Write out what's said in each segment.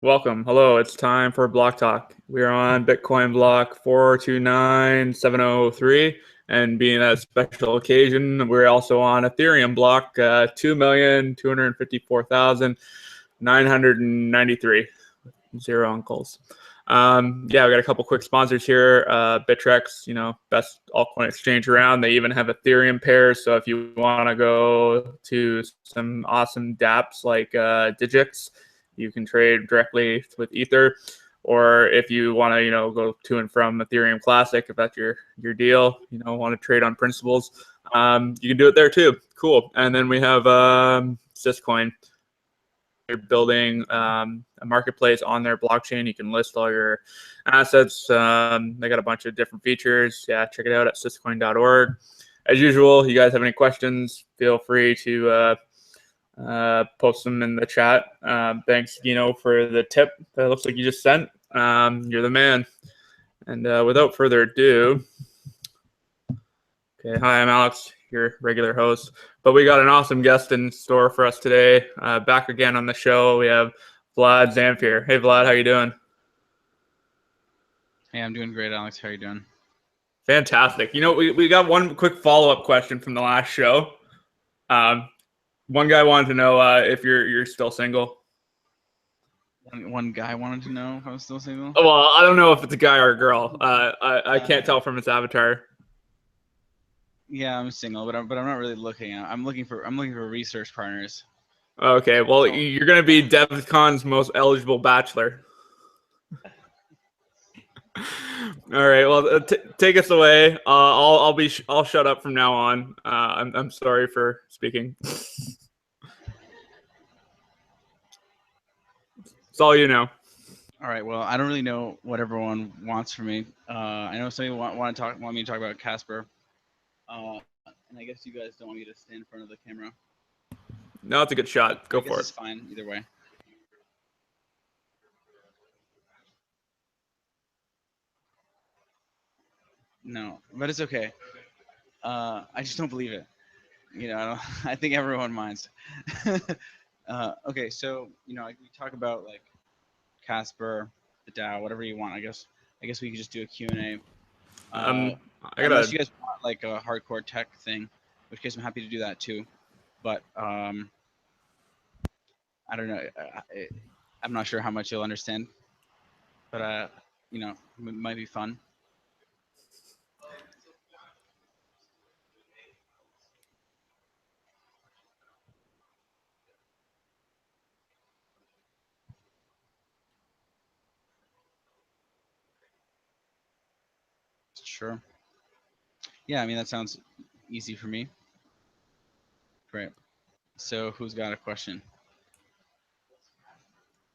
Welcome. Hello. It's time for Blocktalk. We are on Bitcoin block 429,703, and being a special occasion, we're also on Ethereum block 2,254,993. Zero uncles. Yeah, we got a couple quick sponsors here. Bittrex, best altcoin exchange around. They even have Ethereum pairs. So if you want to go to some awesome dApps like Digix, you can trade directly with Ether. Or if you want to, go to and from Ethereum Classic, if that's your deal, want to trade on principles, you can do it there too. Cool. And then we have Syscoin. They're building a marketplace on their blockchain. You can list all your assets. They got a bunch of different features. Yeah, check it out at syscoin.org. As usual, you guys have any questions, feel free to post them in the chat. Thanks, Gino, for the tip that looks like you just sent. You're the man. And without further ado, okay, hi, I'm Alex, your regular host. But we got an awesome guest in store for us today. Back again on the show, we have Vlad Zamfir. Hey, Vlad, how you doing? Hey, I'm doing great, Alex. How are you doing? Fantastic. We got one quick follow-up question from the last show. One guy wanted to know if you're still single. One guy wanted to know if I was still single. Well, I don't know if it's a guy or a girl. I can't tell from its avatar. Yeah, I'm single, but I'm not really looking. I'm looking for research partners. Okay, well, you're gonna be DevCon's most eligible bachelor. All right. Well, take us away. I'll shut up from now on. I'm sorry for speaking. It's all you know. All right. Well, I don't really know what everyone wants from me. I know some people want me to talk about Casper, and I guess you guys don't want me to stand in front of the camera. No, it's a good shot. Go for it. It's fine either way. No, but it's okay. I just don't believe it. I think everyone minds. Okay, so we talk about like Casper, the DAO, whatever you want. I guess we could just do a Q&A. Unless you guys want like a hardcore tech thing, in which case I'm happy to do that too. But I don't know. I'm not sure how much you'll understand, but it might be fun. Sure. Yeah, I mean that sounds easy for me. Great. So who's got a question?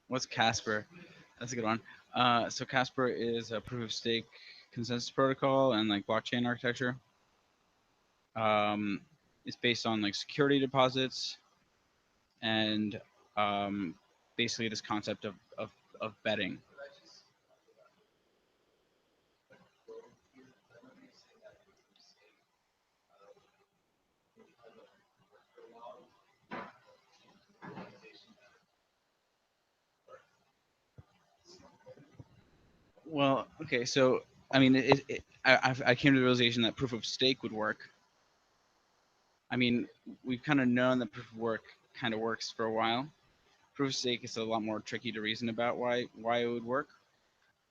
What's Casper? That's a good one. So Casper is a proof of stake consensus protocol and like blockchain architecture. It's based on like security deposits and basically this concept of betting. Well, okay, so I mean, I came to the realization that proof of stake would work. I mean, we've kind of known that proof of work kind of works for a while. Proof of stake is a lot more tricky to reason about why it would work.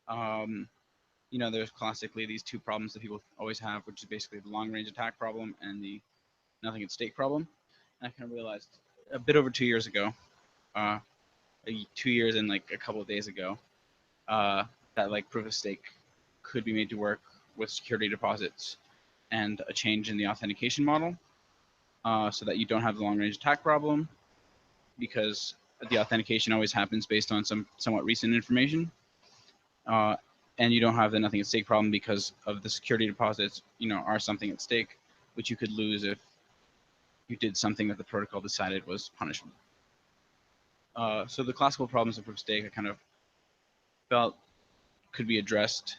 There's classically these two problems that people always have, which is basically the long range attack problem and the nothing at stake problem. And I kind of realized a bit over 2 years ago, 2 years and like a couple of days ago, that like proof of stake could be made to work with security deposits and a change in the authentication model, so that you don't have the long range attack problem, because the authentication always happens based on some somewhat recent information, and you don't have the nothing at stake problem because of the security deposits are something at stake, which you could lose if you did something that the protocol decided was punishable. So the classical problems of proof of stake I kind of felt could be addressed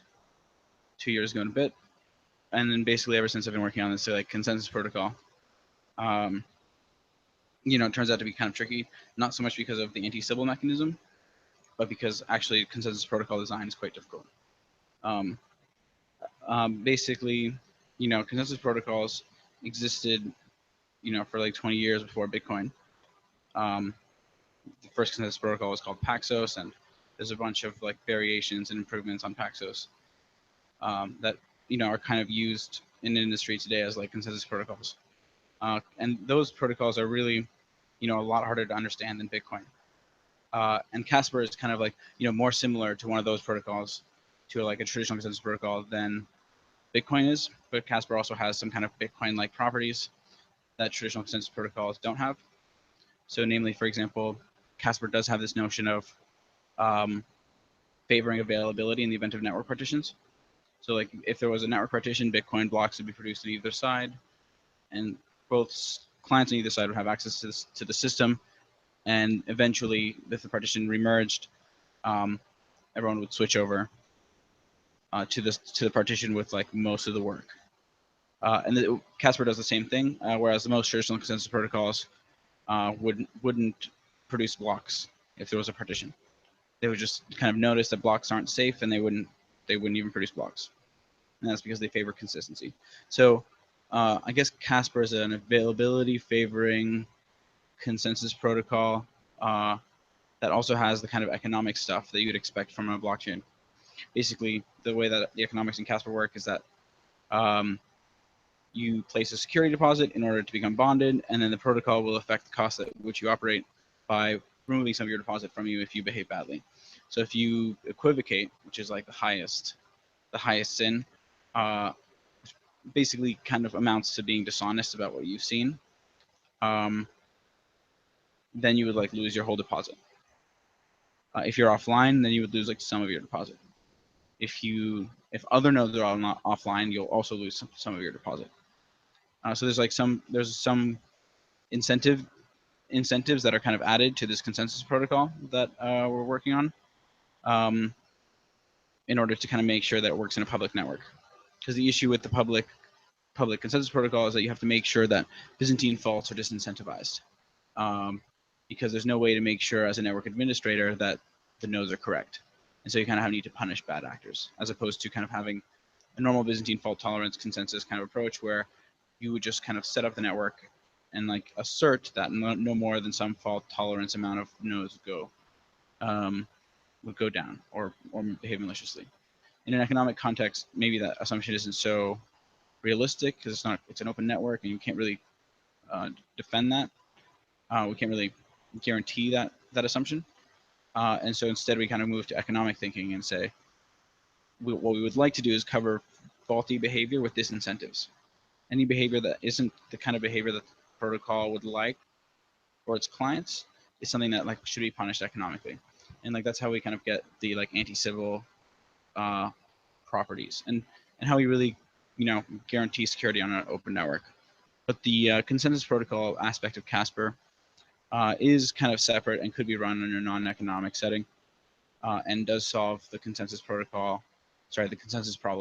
2 years ago in a bit, and then basically ever since I've been working on this like consensus protocol. It turns out to be kind of tricky, not so much because of the anti-Sybil mechanism, but because actually consensus protocol design is quite difficult. Basically, consensus protocols existed, for like 20 years before Bitcoin. The first consensus protocol was called Paxos, and there's a bunch of like variations and improvements on Paxos that are kind of used in the industry today as like consensus protocols. And those protocols are really, a lot harder to understand than Bitcoin. And Casper is kind of like, more similar to one of those protocols, to like a traditional consensus protocol than Bitcoin is. But Casper also has some kind of Bitcoin-like properties that traditional consensus protocols don't have. So namely, for example, Casper does have this notion of favoring availability in the event of network partitions. So like if there was a network partition, Bitcoin blocks would be produced on either side, and both clients on either side would have access to the system. And eventually, if the partition remerged, everyone would switch over to the partition with like most of the work. And Casper does the same thing, whereas the most traditional consensus protocols wouldn't produce blocks if there was a partition. They would just kind of notice that blocks aren't safe, and they wouldn't even produce blocks. And that's because they favor consistency. So I guess Casper is an availability favoring consensus protocol that also has the kind of economic stuff that you would expect from a blockchain. Basically, the way that the economics in Casper work is that you place a security deposit in order to become bonded, and then the protocol will affect the cost at which you operate by removing some of your deposit from you if you behave badly. So if you equivocate, which is like the highest sin, basically kind of amounts to being dishonest about what you've seen, then you would like lose your whole deposit. If you're offline, then you would lose like some of your deposit. If other nodes are not offline, you'll also lose some of your deposit. So there's some incentives that are kind of added to this consensus protocol that we're working on in order to kind of make sure that it works in a public network. Because the issue with the public consensus protocol is that you have to make sure that Byzantine faults are disincentivized, because there's no way to make sure as a network administrator that the nodes are correct. And so you kind of need to punish bad actors, as opposed to kind of having a normal Byzantine fault tolerance consensus kind of approach where you would just kind of set up the network and like assert that no more than some fault tolerance amount of nodes would go down or behave maliciously. In an economic context, maybe that assumption isn't so realistic because it's an open network and you can't really defend that. We can't really guarantee that assumption. And so instead we kind of move to economic thinking and say, what we would like to do is cover faulty behavior with disincentives. Any behavior that isn't the kind of behavior that the protocol would like for its clients is something that like should be punished economically. And like that's how we kind of get the like anti-civil properties and how we really guarantee security on an open network. But the consensus protocol aspect of Casper is kind of separate and could be run in a non-economic setting, and does solve the consensus problem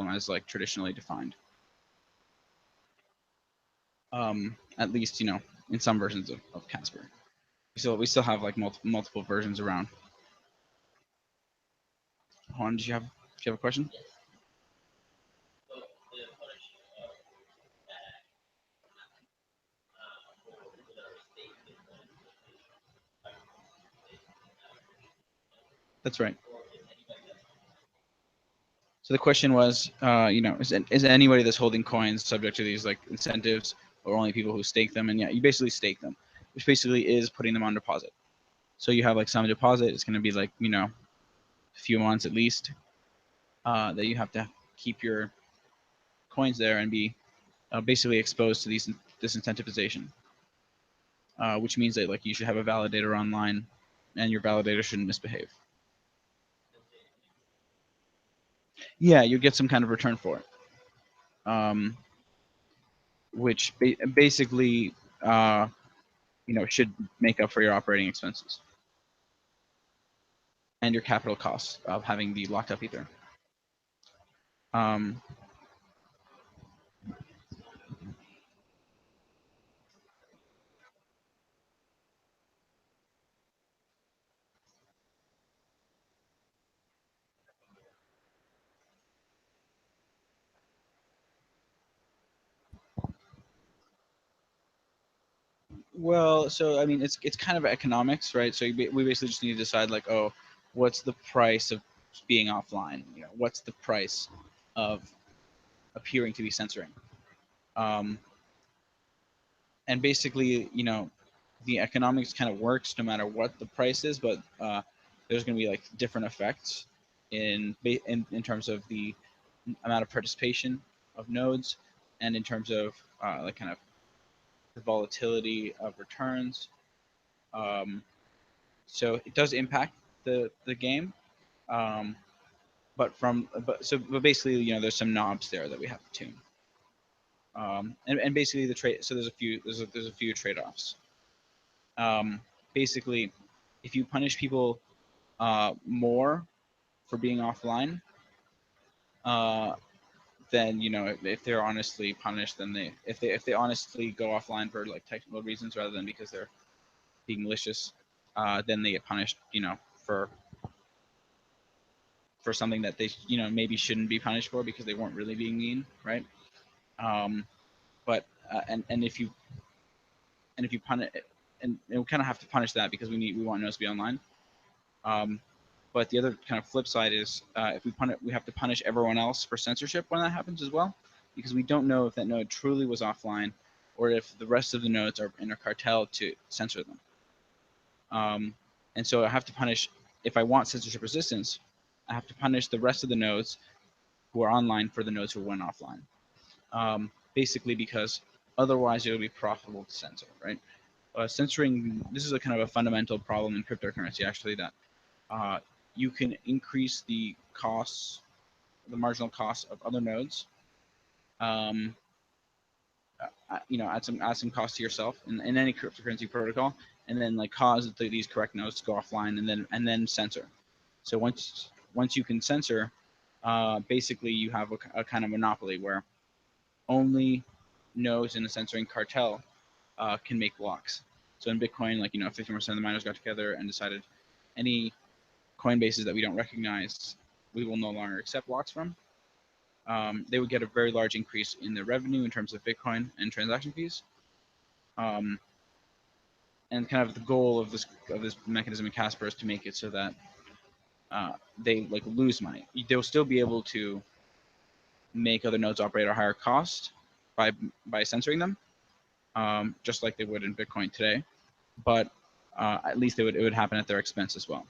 as like traditionally defined. At least in some versions of Casper. We still have like multiple versions around. Juan, do you have a question? That's right. So the question was, is anybody that's holding coins subject to these like incentives, or only people who stake them? And yeah, you basically stake them, which basically is putting them on deposit. So you have like some deposit. It's going to be like a few months at least that you have to keep your coins there and be basically exposed to this incentivization, which means that like you should have a validator online, and your validator shouldn't misbehave. Yeah, you get some kind of return for it, which basically should make up for your operating expenses and your capital costs of having the locked up ether. Well, so I mean, it's kind of economics, right? So we basically just need to decide like, oh, what's the price of being offline? You know, what's the price of appearing to be censoring? Um, and basically, you know, the economics kind of works no matter what the price is, but there's going to be like different effects in terms of the amount of participation of nodes, and in terms of like kind of the volatility of returns. Um, so it does impact the game, um, but basically, you know, there's some knobs there that we have to tune. And basically the trade. So there's a few trade-offs. Um, basically, if you punish people more for being offline, uh, then you know if they're honestly punished, then if they honestly go offline for like technical reasons rather than because they're being malicious, then they get punished. You know, for something that they maybe shouldn't be punished for because they weren't really being mean, right? Um, but and if you punish and we kind of have to punish that because we want nodes to be online. But the other kind of flip side is if we have to punish everyone else for censorship when that happens as well, because we don't know if that node truly was offline or if the rest of the nodes are in a cartel to censor them. And so I have to punish, if I want censorship resistance, I have to punish the rest of the nodes who are online for the nodes who went offline. Basically because otherwise it will be profitable to censor, right? Censoring, this is a kind of a fundamental problem in cryptocurrency actually, that you can increase the costs, the marginal costs of other nodes, add some cost to yourself in any cryptocurrency protocol, and then like cause these correct nodes to go offline, and then censor. So once you can censor, basically you have a kind of monopoly where only nodes in the censoring cartel can make blocks. So in Bitcoin, like 50% of the miners got together and decided any Coinbases that we don't recognize, we will no longer accept blocks from. They would get a very large increase in their revenue in terms of Bitcoin and transaction fees. And kind of the goal of this mechanism in Casper is to make it so that they like lose money. They'll still be able to make other nodes operate at a higher cost by censoring them, just like they would in Bitcoin today. But at least it would happen at their expense as well.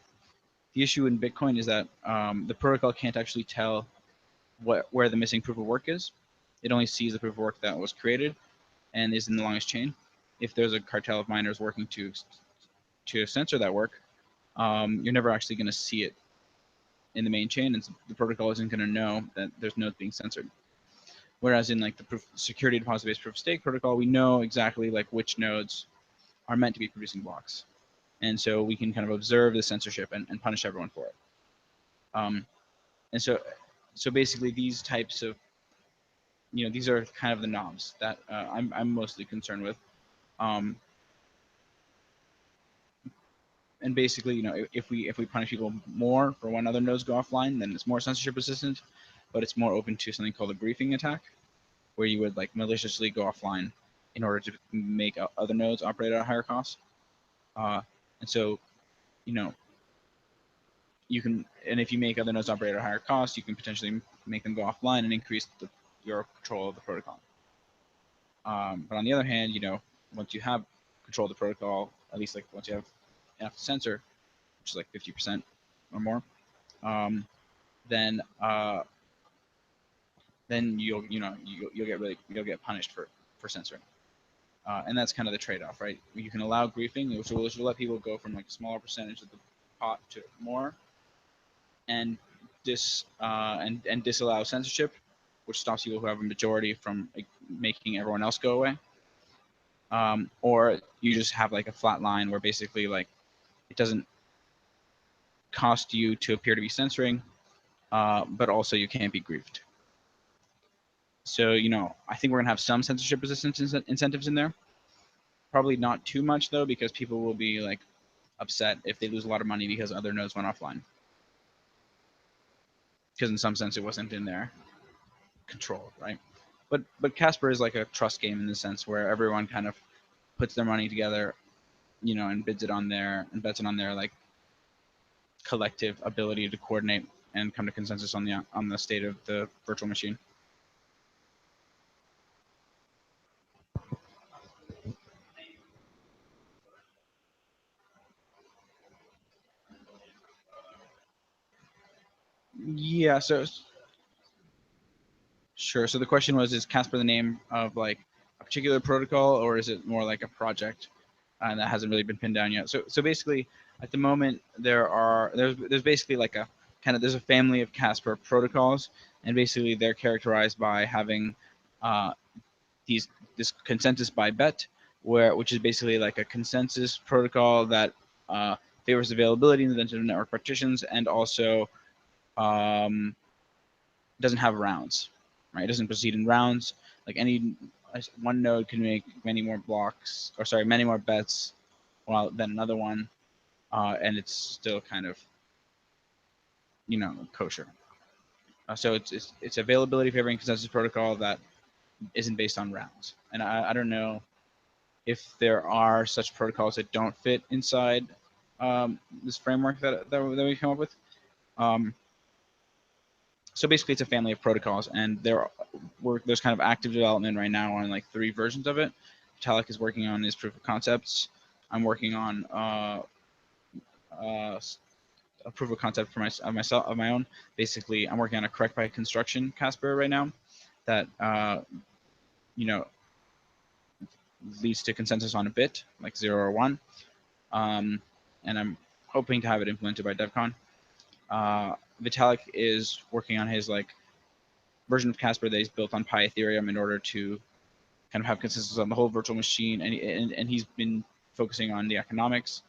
The issue in Bitcoin is that the protocol can't actually tell where the missing proof of work is. It only sees the proof of work that was created and is in the longest chain. If there's a cartel of miners working to censor that work, you're never actually going to see it in the main chain, and the protocol isn't going to know that there's nodes being censored. Whereas in like the security deposit-based proof of stake protocol, we know exactly like which nodes are meant to be producing blocks, and so we can kind of observe the censorship and punish everyone for it. And so basically these types of these are kind of the knobs that I'm mostly concerned with. And basically, if we punish people more for when other nodes go offline, then it's more censorship resistant, but it's more open to something called a griefing attack, where you would like maliciously go offline in order to make other nodes operate at a higher cost. And so, you can, and if you make other nodes operate at a higher cost, you can potentially make them go offline and increase your control of the protocol. But on the other hand, once you have control of the protocol, at least like once you have enough to censor, which is like 50% or more, then you'll get punished for censoring. And that's kind of the trade-off, right? You can allow griefing, which will let people go from like a smaller percentage of the pot to more, and disallow censorship, which stops people who have a majority from like, making everyone else go away. Or you just have like a flat line where basically like it doesn't cost you to appear to be censoring, but also you can't be griefed. So I think we're gonna have some censorship resistance incentives in there. Probably not too much though, because people will be like upset if they lose a lot of money because other nodes went offline. Because in some sense it wasn't in their control, right? But Casper is like a trust game in the sense where everyone kind of puts their money together, you know, and bids it on their and bets it on their like collective ability to coordinate and come to consensus on the state of the virtual machine. Yeah, so sure. So the question was, is Casper the name of like a particular protocol, or is it more like a project? And that hasn't really been pinned down yet. So basically, at the moment, there's basically like a there's a family of Casper protocols, and basically they're characterized by having this consensus by bet, which is basically like a consensus protocol that favors availability in the event of network partitions, and also doesn't have rounds, right? It doesn't proceed in rounds. Like one node can make many more blocks, or sorry, many more bets, than another one, and it's still kind of, you know, kosher. So it's availability favoring consensus protocol that isn't based on rounds. And I don't know if there are such protocols that don't fit inside this framework that we come up with. So basically, it's a family of protocols, and there's kind of active development right now on like 3 versions of it. Vitalik is working on his proof of concepts. I'm working on a proof of concept for of my own. Basically, I'm working on a correct by construction Casper right now that you know, leads to consensus on a bit, like 0 or 1. And I'm hoping to have it implemented by DevCon. Vitalik is working on his like version of Casper that he's built on Pi Ethereum in order to kind of have consensus on the whole virtual machine, and he's been focusing on the economics.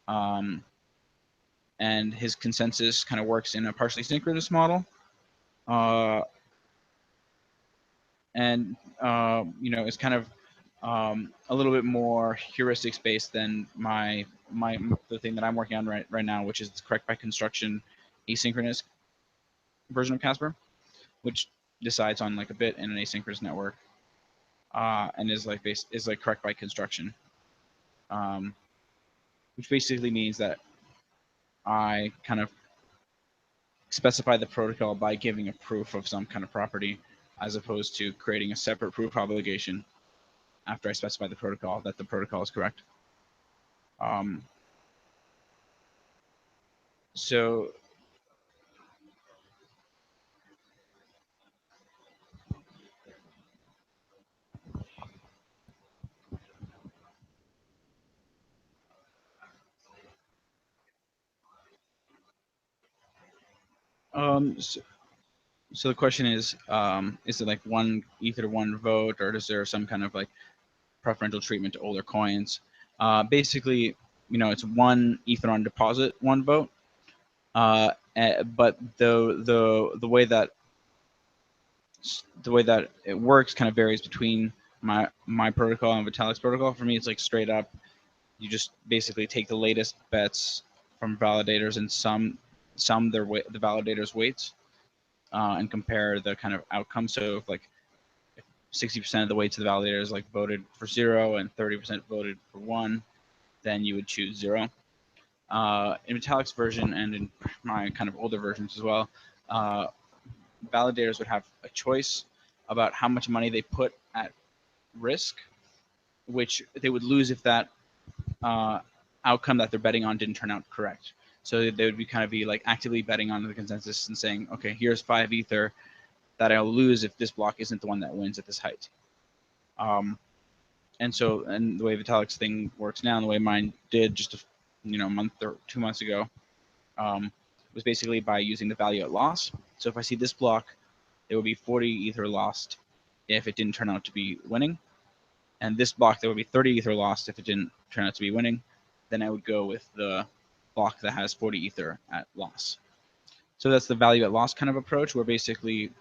And his consensus kind of works in a partially synchronous model. And you know, it's kind of a little bit more heuristics based than the thing that I'm working on right now, which is the correct by construction asynchronous version of Casper, which decides on like a bit in an asynchronous network, and is like correct by construction, which basically means that I kind of specify the protocol by giving a proof of some kind of property, as opposed to creating a separate proof obligation after I specify the protocol that the protocol is correct. So so the question is it like one ether, one vote, or is there some kind of like preferential treatment to older coins? Basically, you know, it's one ether on deposit, one vote. But the way that it works kind of varies between my protocol and Vitalik's protocol. For me, it's like straight up, you just basically take the latest bets from validators and sum the validators' weights, and compare the kind of outcome. So if like 60% of the weights of the validators like voted for 0 and 30% voted for 1, then you would choose 0. In Vitalik's version and in my kind of older versions as well, validators would have a choice about how much money they put at risk, which they would lose if that outcome that they're betting on didn't turn out correct. So they would be like actively betting on the consensus and saying, okay, here's 5 ether that I'll lose if this block isn't the one that wins at this height. And the way Vitalik's thing works now, and the way mine did just a month or 2 months ago, was basically by using the value at loss. So if I see this block, there would be 40 ether lost if it didn't turn out to be winning. And this block, there would be 30 ether lost if it didn't turn out to be winning. Then I would go with the block that has 40 ether at loss. So that's the value at loss kind of approach, where basically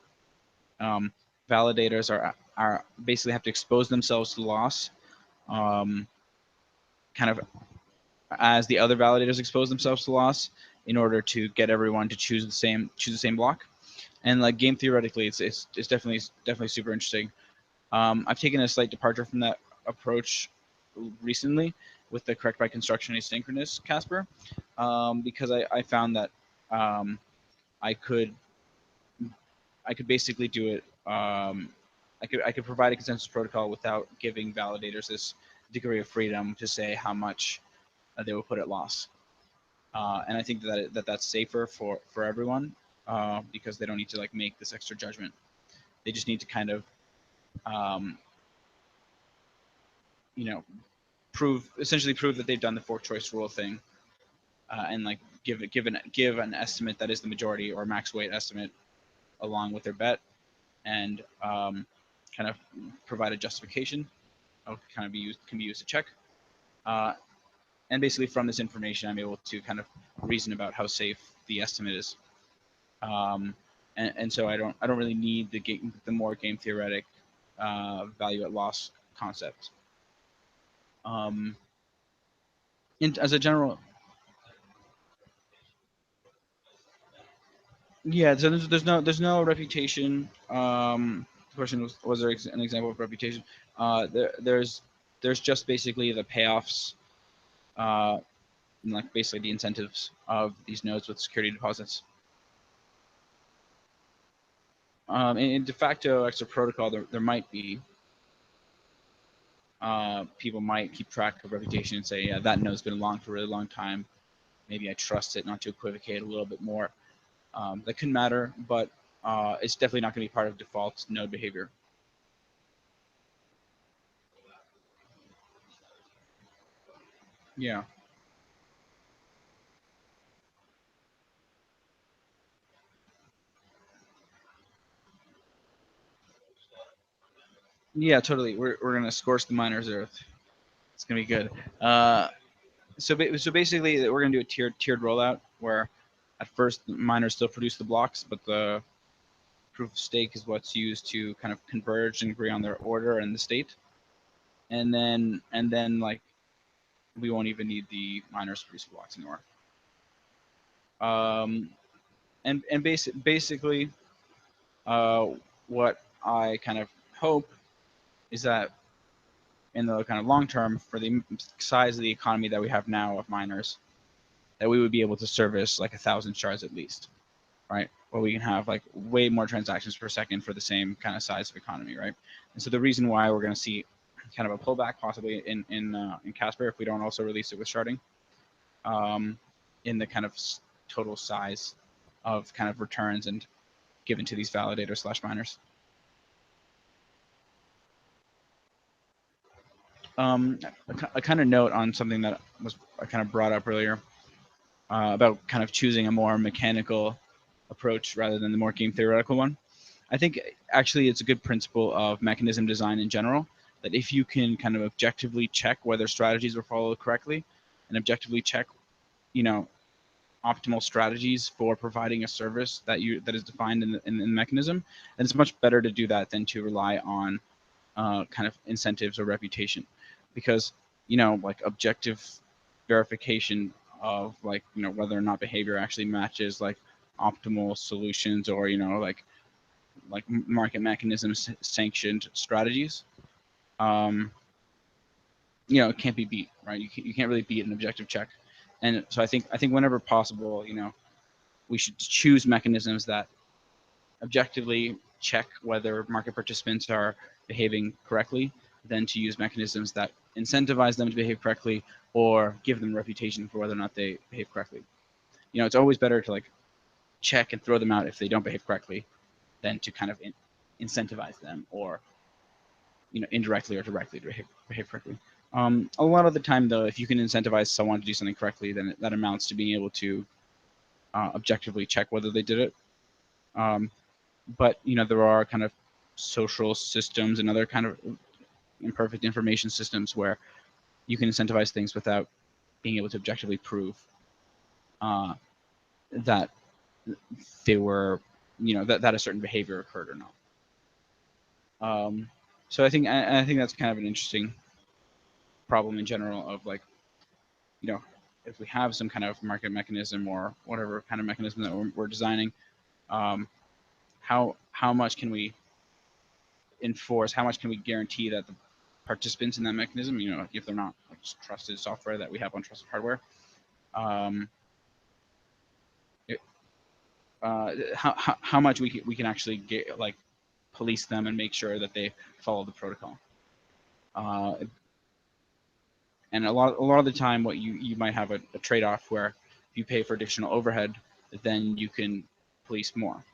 validators are basically have to expose themselves to loss, kind of as the other validators expose themselves to loss, in order to get everyone to choose the same block. And like game theoretically, it's definitely super interesting. I've taken a slight departure from that approach recently with the correct by construction asynchronous Casper, because I found that I could basically do it. I could provide a consensus protocol without giving validators this degree of freedom to say how much they will put at loss. And I think that's safer for everyone, because they don't need to like make this extra judgment. They just need to kind of you know, essentially prove that they've done the fork choice rule thing, and like give an estimate that is the majority or max weight estimate along with their bet, and kind of provide a justification of can be used to check. And basically from this information, I'm able to kind of reason about how safe the estimate is. And so I don't really need the more game theoretic value at loss concept. As a general, yeah. So there's no reputation. The question was there an example of reputation? There's just basically the payoffs, and like basically the incentives of these nodes with security deposits. In de facto extra protocol, there might be people might keep track of reputation and say, yeah, that node's been along for a really long time. Maybe I trust it not to equivocate a little bit more. That can matter, but it's definitely not going to be part of default node behavior. Yeah. Yeah, totally. We're gonna scorch the miners earth. It's gonna be good. So basically, we're gonna do a tiered rollout where at first the miners still produce the blocks, but the proof of stake is what's used to kind of converge and agree on their order and the state, and then like we won't even need the miners to produce blocks anymore. And basically, what I kind of hope is that in the kind of long term, for the size of the economy that we have now of miners, that we would be able to service like 1,000 shards at least, right? Where we can have like way more transactions per second for the same kind of size of economy, right? And so the reason why we're going to see kind of a pullback possibly in Casper if we don't also release it with sharding, in the kind of total size of kind of returns and given to these validators slash miners. A kind of note on something that was kind of brought up earlier, about kind of choosing a more mechanical approach rather than the more game theoretical one. I think actually it's a good principle of mechanism design in general, that if you can kind of objectively check whether strategies were followed correctly and objectively check, optimal strategies for providing a service that is defined in the mechanism, then it's much better to do that than to rely on kind of incentives or reputation, because like objective verification of like whether or not behavior actually matches like optimal solutions or like market mechanisms sanctioned strategies, it can't be beat, right? You can't really beat an objective check. And so I think whenever possible, we should choose mechanisms that objectively check whether market participants are behaving correctly, than to use mechanisms that incentivize them to behave correctly or give them a reputation for whether or not they behave correctly. It's always better to like check and throw them out if they don't behave correctly than to kind of incentivize them or indirectly or directly to behave correctly. A lot of the time, though, if you can incentivize someone to do something correctly, then that amounts to being able to objectively check whether they did it. But there are kind of social systems and other kind of imperfect information systems where you can incentivize things without being able to objectively prove that they were, that a certain behavior occurred or not. So I think that's kind of an interesting problem in general of like, if we have some kind of market mechanism or whatever kind of mechanism that we're designing, how much can we enforce? How much can we guarantee that participants in that mechanism, if they're not like just trusted software that we have on trusted hardware. How much we can actually get, like, police them and make sure that they follow the protocol. And a lot of the time, what you might have a trade-off where if you pay for additional overhead, then you can police more.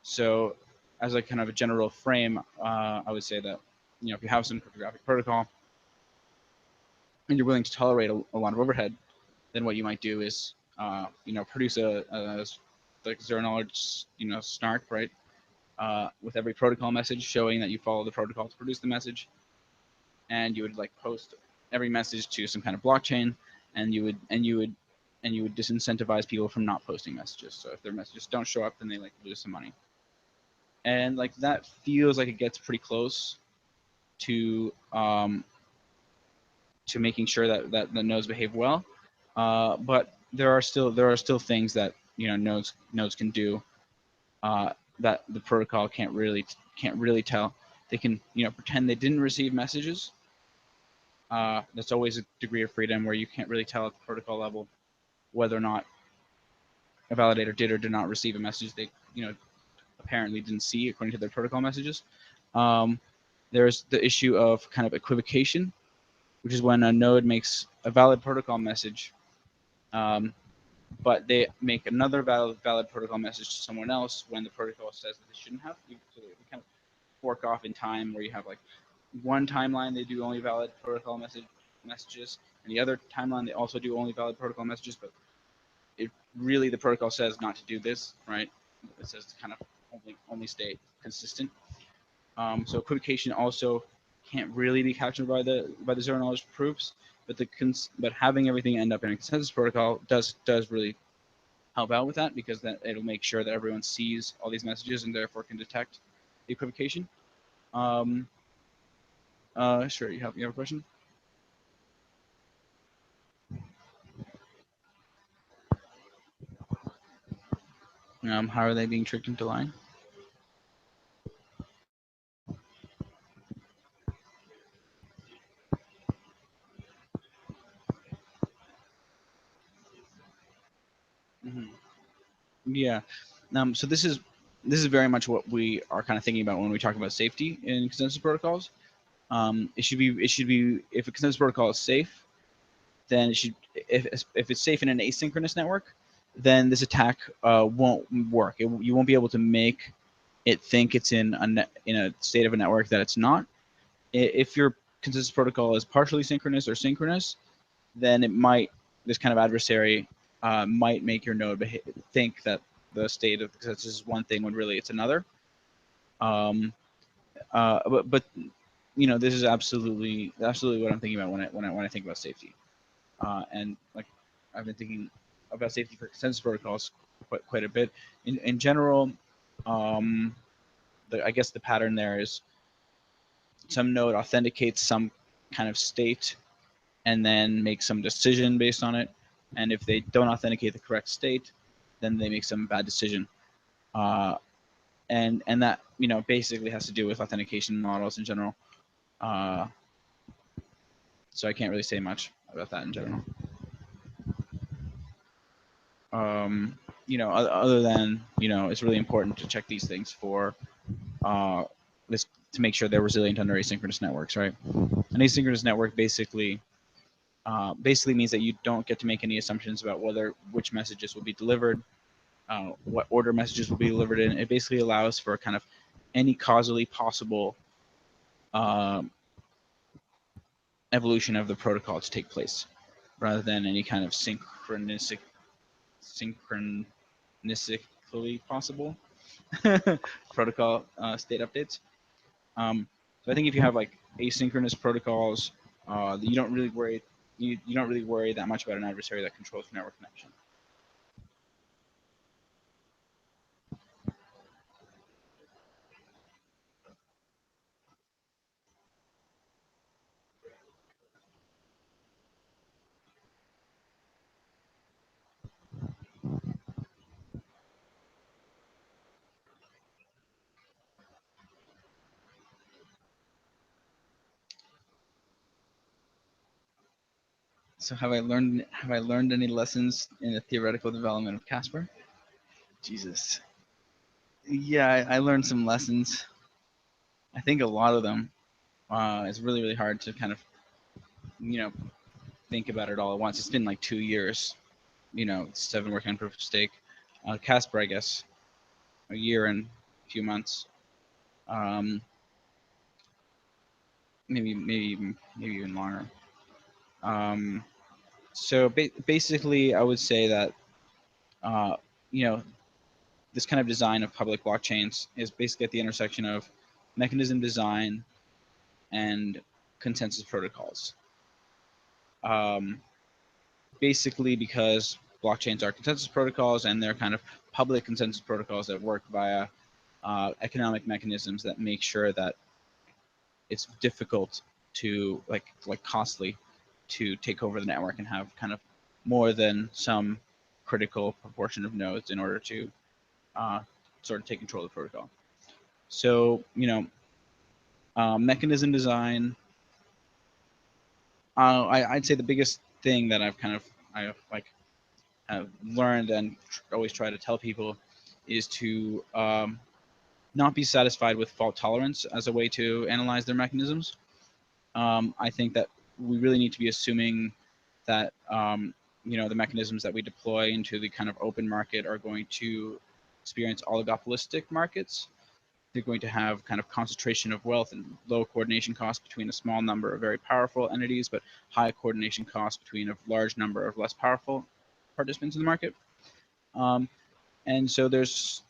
So as a kind of a general frame, I would say that if you have some cryptographic protocol and you're willing to tolerate a lot of overhead, then what you might do is produce a like zero knowledge snark, right? With every protocol message showing that you follow the protocol to produce the message, and you would like post every message to some kind of blockchain, and you would disincentivize people from not posting messages. So if their messages don't show up, then they like lose some money. And like that feels like it gets pretty close to making sure that the nodes behave well, but there are still things that nodes can do that the protocol can't really tell. They can pretend they didn't receive messages. That's always a degree of freedom where you can't really tell at the protocol level whether or not a validator did or did not receive a message they apparently didn't see according to their protocol messages. There's the issue of kind of equivocation, which is when a node makes a valid protocol message, but they make another valid protocol message to someone else when the protocol says that they shouldn't have. So they kind of fork off in time, where you have like one timeline they do only valid protocol messages, and the other timeline they also do only valid protocol messages, but it really, the protocol says not to do this, right? It says to kind of only stay consistent. So equivocation also can't really be captured by the zero knowledge proofs, but having everything end up in a consensus protocol does really help out with that, because that it'll make sure that everyone sees all these messages and therefore can detect the equivocation. Sure, you have a question? How are they being tricked into lying? Mm-hmm. Yeah. So this is very much what we are kind of thinking about when we talk about safety in consensus protocols. It should be if a consensus protocol is safe, then it should, if it's safe in an asynchronous network, then this attack won't work. You won't be able to make it think it's in a state of a network that it's not. If your consensus protocol is partially synchronous or synchronous, then this kind of adversary might make your node think that the state of the consensus is one thing when really it's another. But this is absolutely what I'm thinking about when I think about safety. And like I've been thinking about safety for consensus protocols quite a bit. In general, I guess the pattern there is some node authenticates some kind of state and then makes some decision based on it. And if they don't authenticate the correct state, then they make some bad decision. And that basically has to do with authentication models in general. So I can't really say much about that in general. Other than it's really important to check these things for this, to make sure they're resilient under asynchronous networks, right? An asynchronous network basically means that you don't get to make any assumptions about which messages will be delivered, what order messages will be delivered in. It basically allows for kind of any causally possible evolution of the protocol to take place, rather than any kind of synchronistically possible protocol state updates. So I think if you have like asynchronous protocols, you don't really worry. You don't really worry that much about an adversary that controls your network connection. So have I learned any lessons in the theoretical development of Casper? Jesus. Yeah, I learned some lessons. I think a lot of them. It's really hard to kind of, you know, think about it all at once. It's been like 2 years, since I've been working on proof of stake. Casper, I guess, a year and a few months. Maybe even longer. So basically, I would say that uh, you know this kind of design of public blockchains is basically at the intersection of mechanism design and consensus protocols. Basically, because blockchains are consensus protocols and they're kind of public consensus protocols that work via economic mechanisms that make sure that it's difficult to like costly to take over the network and have kind of more than some critical proportion of nodes in order to sort of take control of the protocol. So mechanism design. I'd say the biggest thing that I've learned and always try to tell people is to not be satisfied with fault tolerance as a way to analyze their mechanisms. I think that we really need to be assuming that the mechanisms that we deploy into the kind of open market are going to experience oligopolistic markets. They're going to have kind of concentration of wealth and low coordination costs between a small number of very powerful entities, but high coordination costs between a large number of less powerful participants in the market. And so there's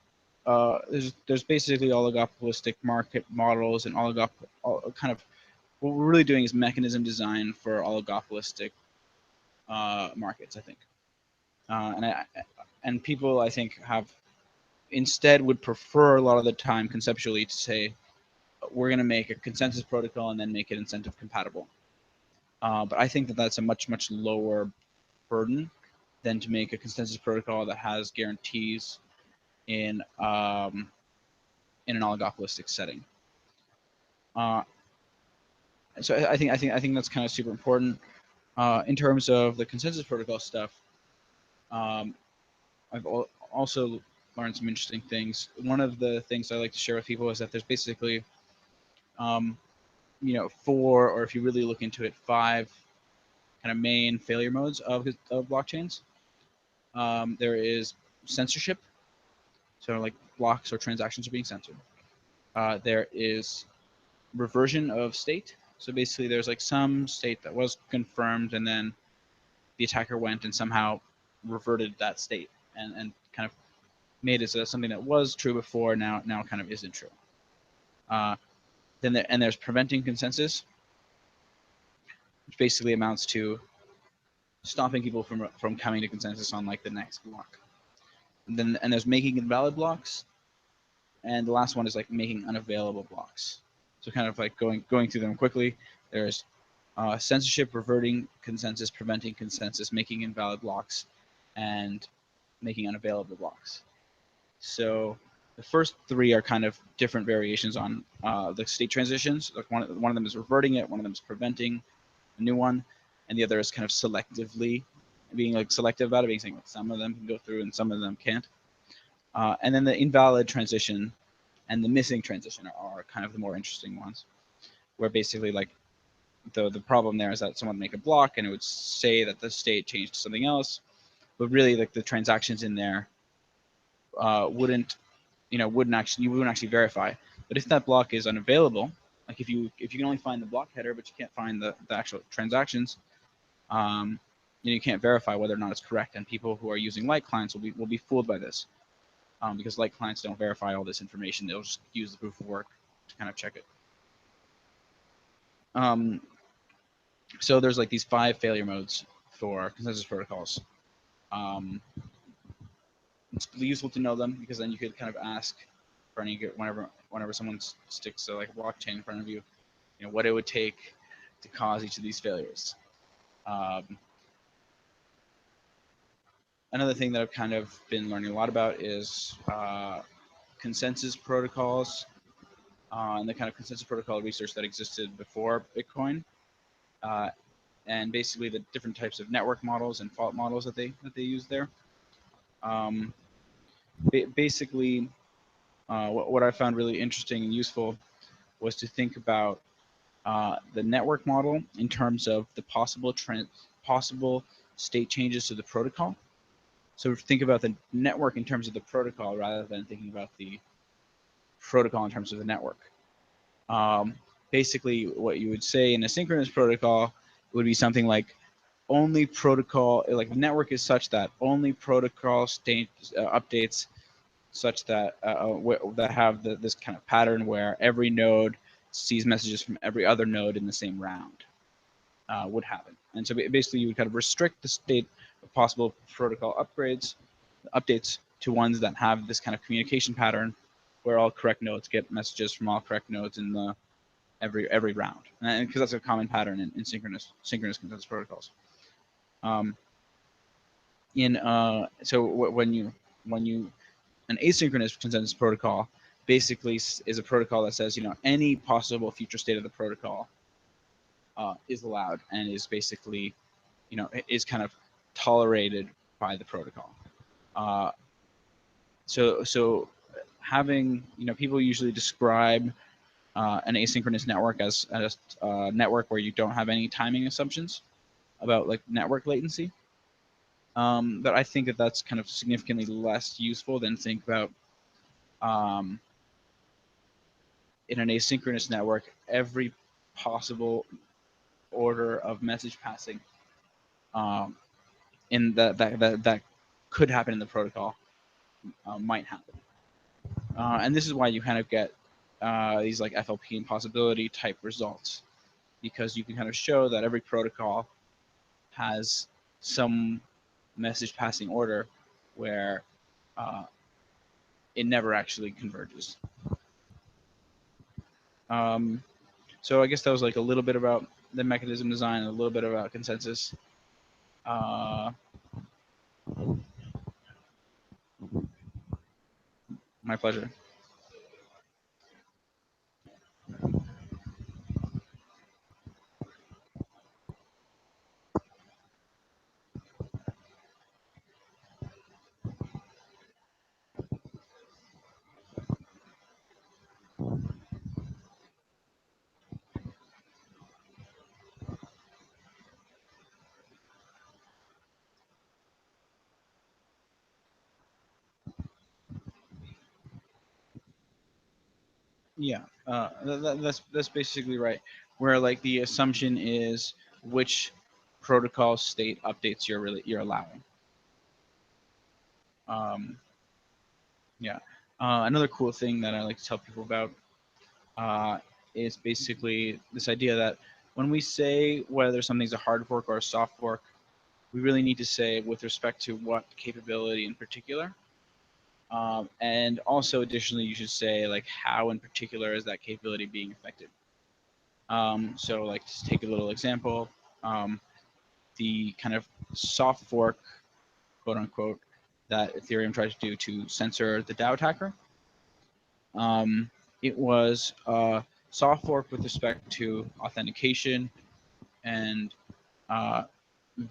basically oligopolistic market models and kind of what we're really doing is mechanism design for oligopolistic markets, I think. And people, I think, instead would prefer a lot of the time conceptually to say, we're going to make a consensus protocol and then make it incentive compatible. But I think that that's a much lower burden than to make a consensus protocol that has guarantees in an oligopolistic setting. So I think that's kind of super important. In terms of the consensus protocol stuff, I've also learned some interesting things. One of the things I like to share with people is that there's basically, 4, or if you really look into it, 5 kind of main failure modes of blockchains. There is censorship, so like blocks or transactions are being censored. There is reversion of state. So basically, there's like some state that was confirmed, and then the attacker went and somehow reverted that state and kind of made it so that something that was true before now kind of isn't true. Then there's preventing consensus, which basically amounts to stopping people from coming to consensus on like the next block. And there's making invalid blocks, and the last one is like making unavailable blocks. So kind of like going through them quickly. There's censorship, reverting consensus, preventing consensus, making invalid blocks, and making unavailable blocks. So the first 3 are kind of different variations on the state transitions. Like one of them is reverting it, one of them is preventing a new one, and the other is kind of selectively being like selective about it, being saying like some of them can go through and some of them can't. And then the invalid transition and the missing transition are kind of the more interesting ones, where basically like the problem there is that someone would make a block and it would say that the state changed to something else, but really like the transactions in there wouldn't actually verify. But if that block is unavailable, like if you can only find the block header but you can't find the actual transactions, you can't verify whether or not it's correct. And people who are using light clients will be fooled by this, because light clients don't verify all this information. They'll just use the proof of work to kind of check it. So there's like these 5 failure modes for consensus protocols. It's useful to know them because then you could kind of ask for whenever someone sticks like a blockchain in front of you, what it would take to cause each of these failures. Another thing that I've kind of been learning a lot about is consensus protocols and the kind of consensus protocol research that existed before Bitcoin. and basically the different types of network models and fault models that they use there. Basically, what I found really interesting and useful was to think about the network model in terms of the possible state changes to the protocol. So think about the network in terms of the protocol rather than thinking about the protocol in terms of the network. Basically, what you would say in a synchronous protocol would be something like only protocol, like the network is such that only protocol state updates such that that have this kind of pattern where every node sees messages from every other node in the same round would happen. And so basically you would kind of restrict the state of possible protocol updates to ones that have this kind of communication pattern where all correct nodes get messages from all correct nodes in the every round, and because that's a common pattern in synchronous consensus protocols. So when you an asynchronous consensus protocol basically is a protocol that says, any possible future state of the protocol is allowed and is basically, is kind of tolerated by the protocol. So having, people usually describe an asynchronous network as a network where you don't have any timing assumptions about like network latency. But I think that that's kind of significantly less useful than think about in an asynchronous network, every possible order of message passing in that could happen in the protocol might happen. And this is why you kind of get these like FLP impossibility type results, because you can kind of show that every protocol has some message passing order where it never actually converges. So I guess that was like a little bit about the mechanism design and a little bit about consensus. My pleasure. Yeah, that's basically right. Where like the assumption is which protocol state updates you're allowing. Yeah. Another cool thing that I like to tell people about is basically this idea that when we say whether something's a hard fork or a soft fork, we really need to say with respect to what capability in particular. And also additionally, you should say like how in particular is that capability being affected. So like to take a little example, the kind of soft fork, quote unquote, that Ethereum tried to do to censor the DAO attacker. It was a soft fork with respect to authentication and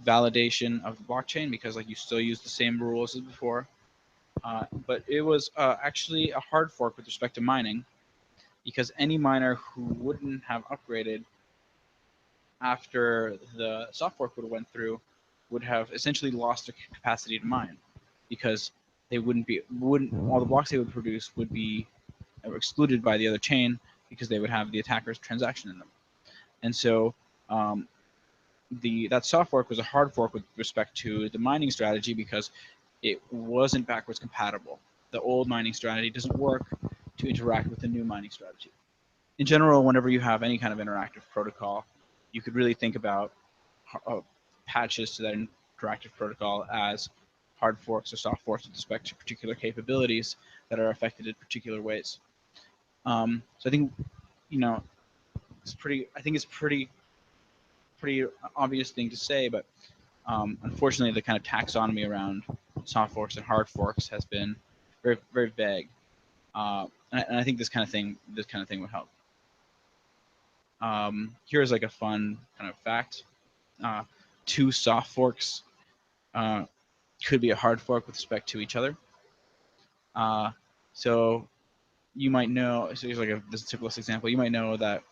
validation of the blockchain, because like you still use the same rules as before. But it was actually a hard fork with respect to mining, because any miner who wouldn't have upgraded after the soft fork would have went through would have essentially lost their capacity to mine, because they wouldn't all the blocks they would produce would be excluded by the other chain because they would have the attacker's transaction in them. And so that soft fork was a hard fork with respect to the mining strategy because it wasn't backwards compatible. The old mining strategy doesn't work to interact with the new mining strategy. In general, whenever you have any kind of interactive protocol, you could really think about patches to that interactive protocol as hard forks or soft forks with respect to particular capabilities that are affected in particular ways. So I think, it's pretty obvious thing to say, but unfortunately, the kind of taxonomy around soft forks and hard forks has been very, very vague, and I think this kind of thing would help. Here's like a fun kind of fact. two soft forks could be a hard fork with respect to each other. So you might know, so here's like this simplest example, you might know that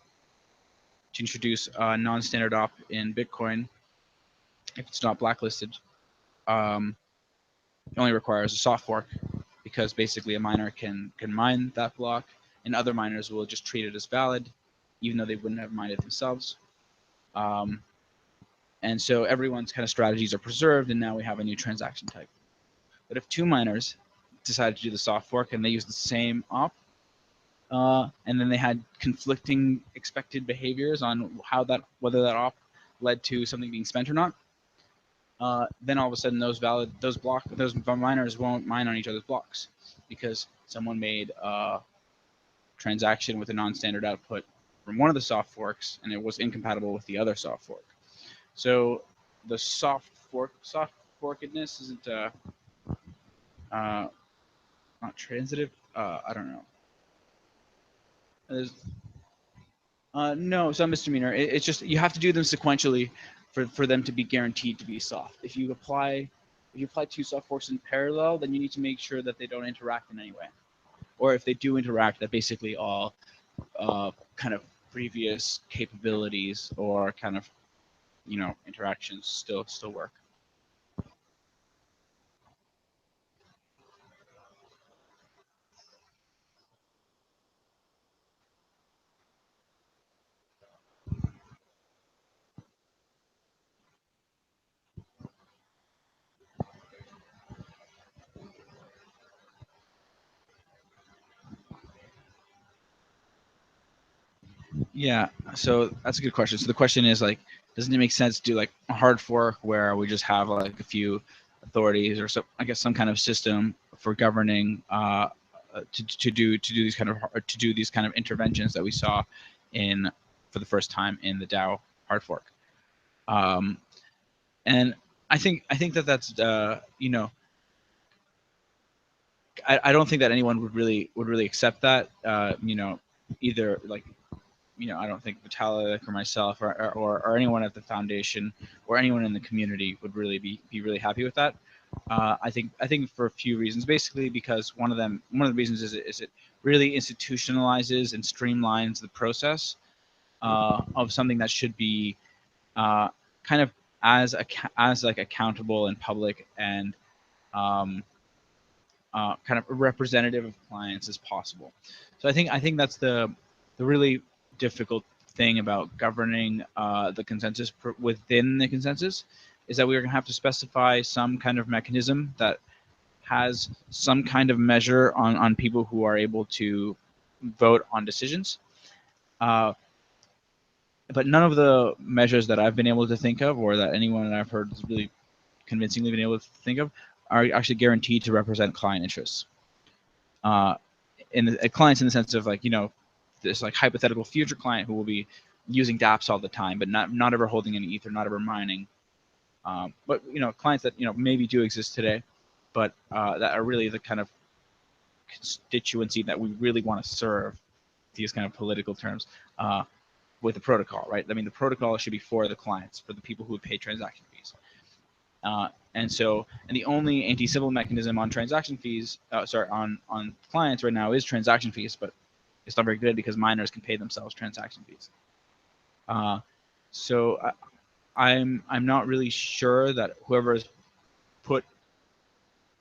to introduce a non-standard op in Bitcoin, if it's not blacklisted, it only requires a soft fork, because basically a miner can mine that block, and other miners will just treat it as valid, even though they wouldn't have mined it themselves. And so everyone's kind of strategies are preserved, and now we have a new transaction type. But if two miners decided to do the soft fork and they use the same op, and then they had conflicting expected behaviors on whether that op led to something being spent or not, then all of a sudden those miners won't mine on each other's blocks, because someone made a transaction with a non-standard output from one of the soft forks and it was incompatible with the other soft fork. So the soft forkedness isn't not transitive. I don't know. No, it's not misdemeanor. It's just you have to do them sequentially for them to be guaranteed to be soft. If you apply two soft forks in parallel, then you need to make sure that they don't interact in any way, or if they do interact, that basically all kind of previous capabilities or kind of interactions still work. Yeah, so that's a good question. So the question is like, doesn't it make sense to do like a hard fork where we just have like a few authorities or some, I guess, some kind of system for governing to do these kind of interventions that we saw for the first time in the DAO hard fork. And I think that that's I don't think that anyone would really accept that. Either like I don't think Vitalik or myself or anyone at the foundation or anyone in the community would really be really happy with that. I think for a few reasons. Basically, because one of the reasons is it really institutionalizes and streamlines the process of something that should be kind of as like accountable and public and kind of representative of clients as possible. So I think that's the really difficult thing about governing the consensus within the consensus, is that we're going to have to specify some kind of mechanism that has some kind of measure on people who are able to vote on decisions. But none of the measures that I've been able to think of, or that anyone that I've heard has really convincingly been able to think of, are actually guaranteed to represent client interests. Clients in the sense of like, this like hypothetical future client who will be using dApps all the time, but not ever holding any ether, not ever mining. But clients that maybe do exist today, but that are really the kind of constituency that we really want to serve, these kind of political terms, with the protocol, right? I mean, the protocol should be for the clients, for the people who would pay transaction fees. And the only anti-civil mechanism on transaction fees, on clients right now is transaction fees, but it's not very good because miners can pay themselves transaction fees. So I'm not really sure that whoever is put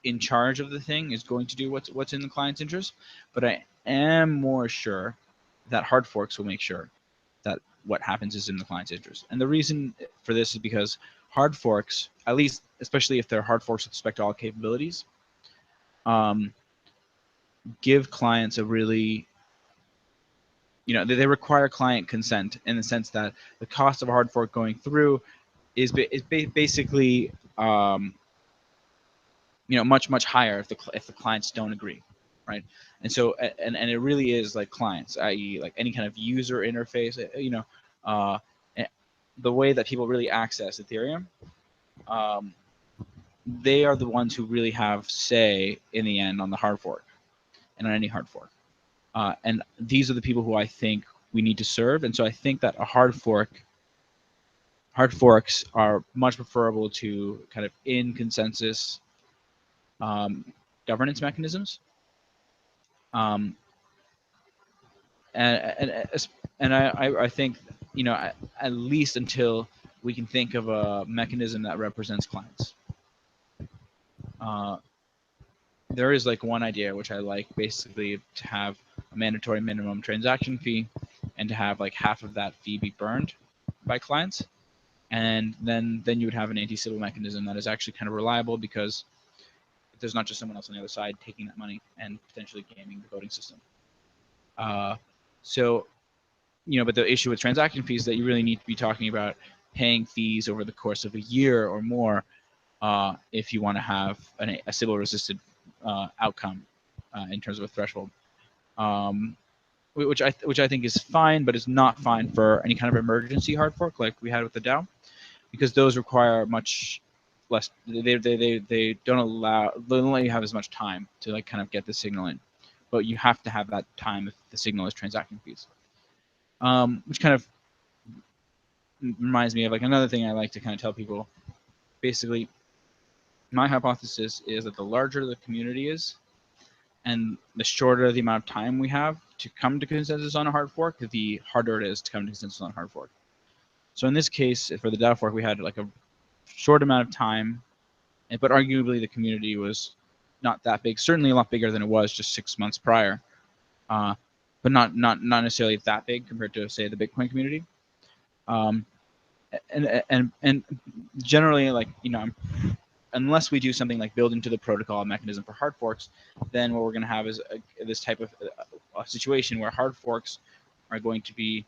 in charge of the thing is going to do what's in the client's interest, but I am more sure that hard forks will make sure that what happens is in the client's interest. And the reason for this is because hard forks, at least especially if they're hard forks with respect to all capabilities, give clients a really, they require client consent in the sense that the cost of a hard fork going through is basically much higher if the clients don't agree, right? And so and it really is like clients, i.e. like any kind of user interface, the way that people really access Ethereum, they are the ones who really have say in the end on the hard fork and on any hard fork. And these are the people who I think we need to serve. And so I think that a hard fork hard forks are much preferable to kind of in consensus governance mechanisms. Um, and I think, you know, at least until we can think of a mechanism that represents clients. There is like one idea which I like, basically to have a mandatory minimum transaction fee and to have like half of that fee be burned by clients. And then you would have an anti-Sybil mechanism that is actually kind of reliable, because there's not just someone else on the other side taking that money and potentially gaming the voting system. So, you know, but the issue with transaction fees is that you really need to be talking about paying fees over the course of a year or more if you want to have a Sybil-resisted outcome in terms of a threshold, which I think is fine, but is not fine for any kind of emergency hard fork like we had with the DAO, because those require much less. They don't allow, they don't let you have as much time to like kind of get the signal in, but you have to have that time if the signal is transaction fees, which kind of reminds me of like another thing I like to kind of tell people. Basically, my hypothesis is that the larger the community is, and the shorter the amount of time we have to come to consensus on a hard fork, the harder it is to come to consensus on a hard fork. So in this case, for the DAO fork, we had like a short amount of time, but arguably the community was not that big. Certainly a lot bigger than it was just 6 months prior, but not necessarily that big compared to, say, the Bitcoin community. And generally, like, you know, unless we do something like build into the protocol a mechanism for hard forks, then what we're going to have is this type of a situation where hard forks are going to be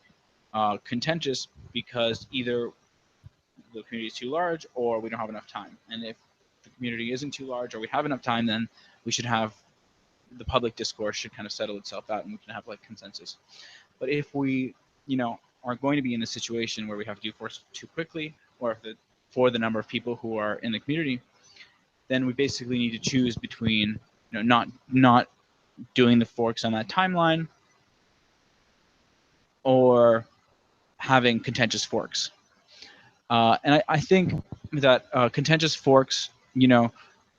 contentious because either the community is too large or we don't have enough time. And if the community isn't too large or we have enough time, then we should have the public discourse should kind of settle itself out and we can have like consensus. But if we, you know, are going to be in a situation where we have to do forks too quickly, or if for the number of people who are in the community, then we basically need to choose between, you know, not doing the forks on that timeline or having contentious forks. And I think that contentious forks, you know,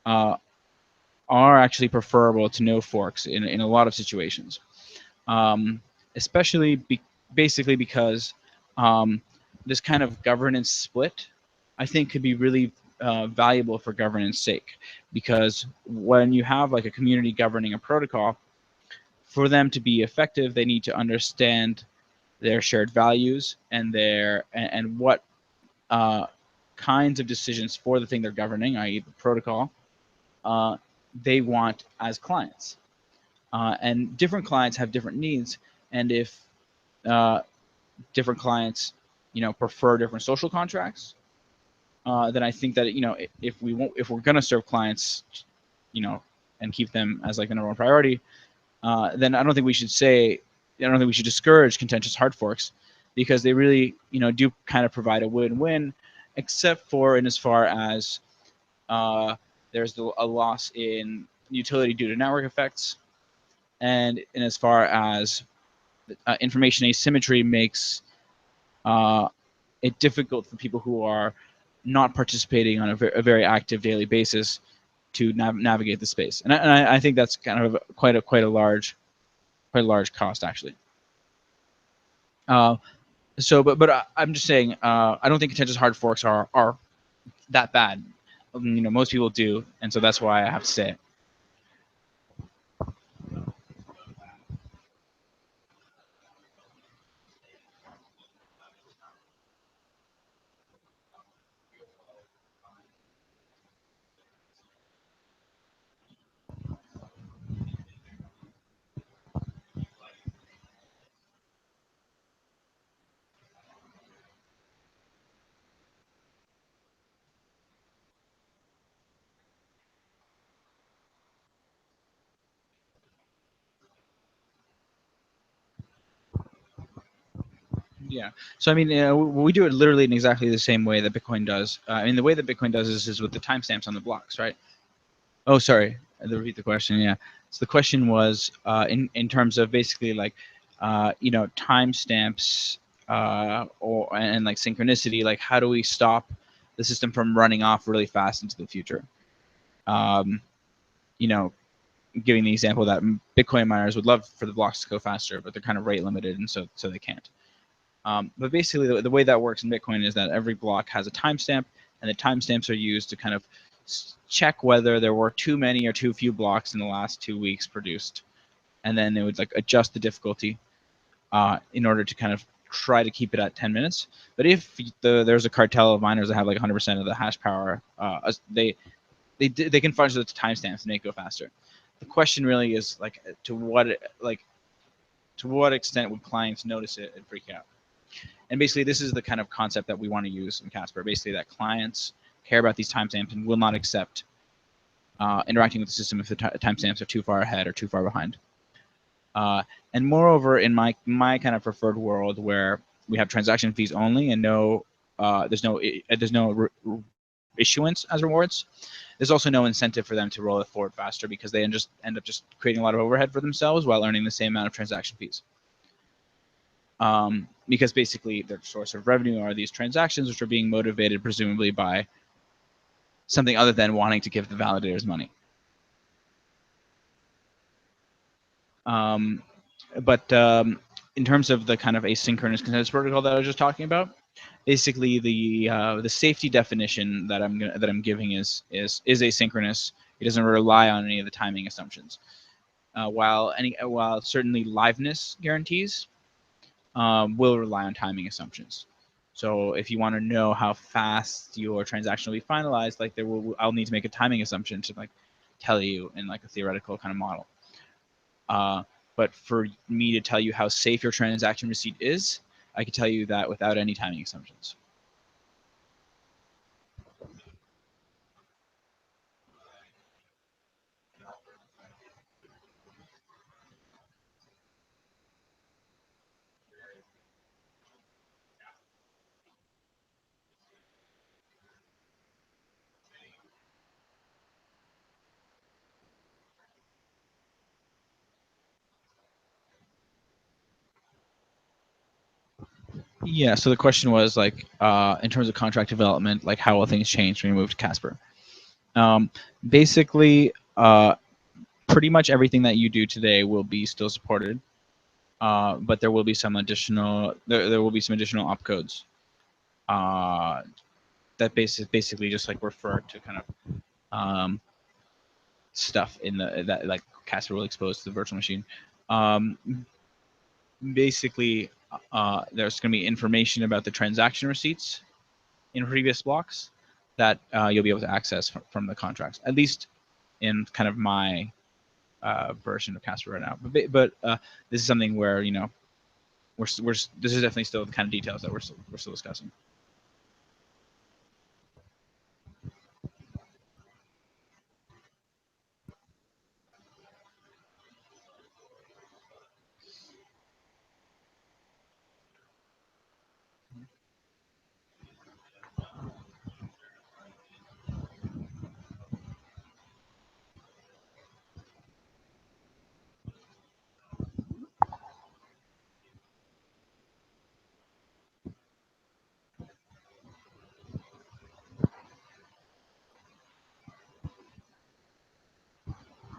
are actually preferable to no forks in a lot of situations, especially basically because this kind of governance split, I think, could be really valuable for governance sake, because when you have like a community governing a protocol, for them to be effective, they need to understand their shared values and and what kinds of decisions for the thing they're governing, i.e. the protocol, they want as clients. And different clients have different needs, and if different clients, you know, prefer different social contracts, then I think that, you know, if we're going to serve clients, you know, and keep them as like the number one priority, then I don't think we should discourage contentious hard forks, because they really, you know, do kind of provide a win-win, except for in as far as there's a loss in utility due to network effects, and in as far as information asymmetry makes it difficult for people who are not participating on a very active daily basis to navigate the space, and I think that's kind of quite a large cost, actually. So, but I'm just saying, I don't think contentious hard forks are that bad. You know, most people do, and so that's why I have to say it. Yeah. So I mean, we do it literally in exactly the same way that Bitcoin does. I mean, the way that Bitcoin does is with the timestamps on the blocks, right? Oh, sorry. I had to repeat the question. Yeah. So the question was in terms of basically like, you know, timestamps and like synchronicity, like how do we stop the system from running off really fast into the future? You know, giving the example that Bitcoin miners would love for the blocks to go faster, but they're kind of rate limited, and so they can't. But basically, the way that works in Bitcoin is that every block has a timestamp, and the timestamps are used to kind of check whether there were too many or too few blocks in the last 2 weeks produced, and then they would like adjust the difficulty in order to kind of try to keep it at 10 minutes. But if there's a cartel of miners that have like 100% of the hash power, they can fudge the timestamps and make it go faster. The question really is like to what extent would clients notice it and freak out? And basically, this is the kind of concept that we want to use in Casper. Basically, that clients care about these timestamps and will not accept interacting with the system if the timestamps are too far ahead or too far behind. And moreover, in my kind of preferred world where we have transaction fees only and there's no issuance as rewards, there's also no incentive for them to roll it forward faster because they just end up just creating a lot of overhead for themselves while earning the same amount of transaction fees. Because basically their source of revenue are these transactions, which are being motivated presumably by something other than wanting to give the validators money. But in terms of the kind of asynchronous consensus protocol that I was just talking about, basically the safety definition that I'm giving is asynchronous. It doesn't rely on any of the timing assumptions. While certainly liveness guarantees will rely on timing assumptions. So if you want to know how fast your transaction will be finalized, like I'll need to make a timing assumption to like tell you in like a theoretical kind of model. But for me to tell you how safe your transaction receipt is, I can tell you that without any timing assumptions. Yeah, so the question was like, in terms of contract development, like how will things change when we move to Casper? Basically, pretty much everything that you do today will be still supported, but there will be some additional there will be some additional opcodes that basically just like refer to kind of stuff in that like Casper will expose to the virtual machine. Basically, there's going to be information about the transaction receipts in previous blocks that you'll be able to access from the contracts, at least in kind of my version of Casper right now. But this is something where this is definitely still the kind of details that we're still discussing.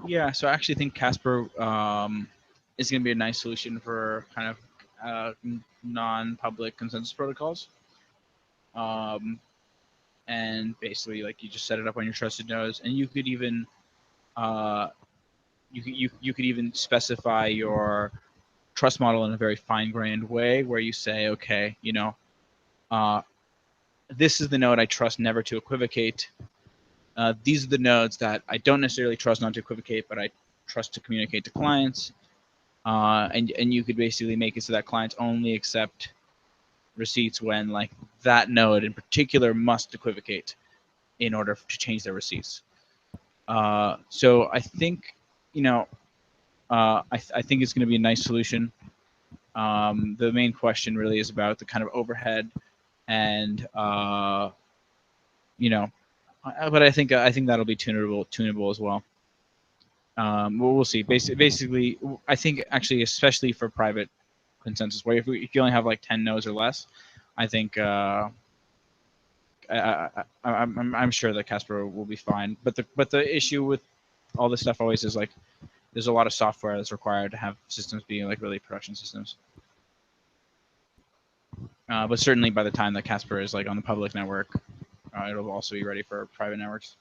Yeah, so I actually think Casper is going to be a nice solution for kind of non-public consensus protocols. And basically, like you just set it up on your trusted nodes, and you could even you could even specify your trust model in a very fine-grained way, where you say, okay, this is the node I trust never to equivocate. These are the nodes that I don't necessarily trust not to equivocate, but I trust to communicate to clients. And you could basically make it so that clients only accept receipts when like that node in particular must equivocate in order to change their receipts. So I think, I think it's going to be a nice solution. The main question really is about the kind of overhead and, but I think that'll be tunable as well. We'll see. Basically, I think actually, especially for private consensus. Where if you only have like 10 nodes or less, I think I'm sure that Casper will be fine. But the issue with all this stuff always is like there's a lot of software that's required to have systems be like really production systems. But certainly by the time that Casper is like on the public network, it'll also be ready for private networks.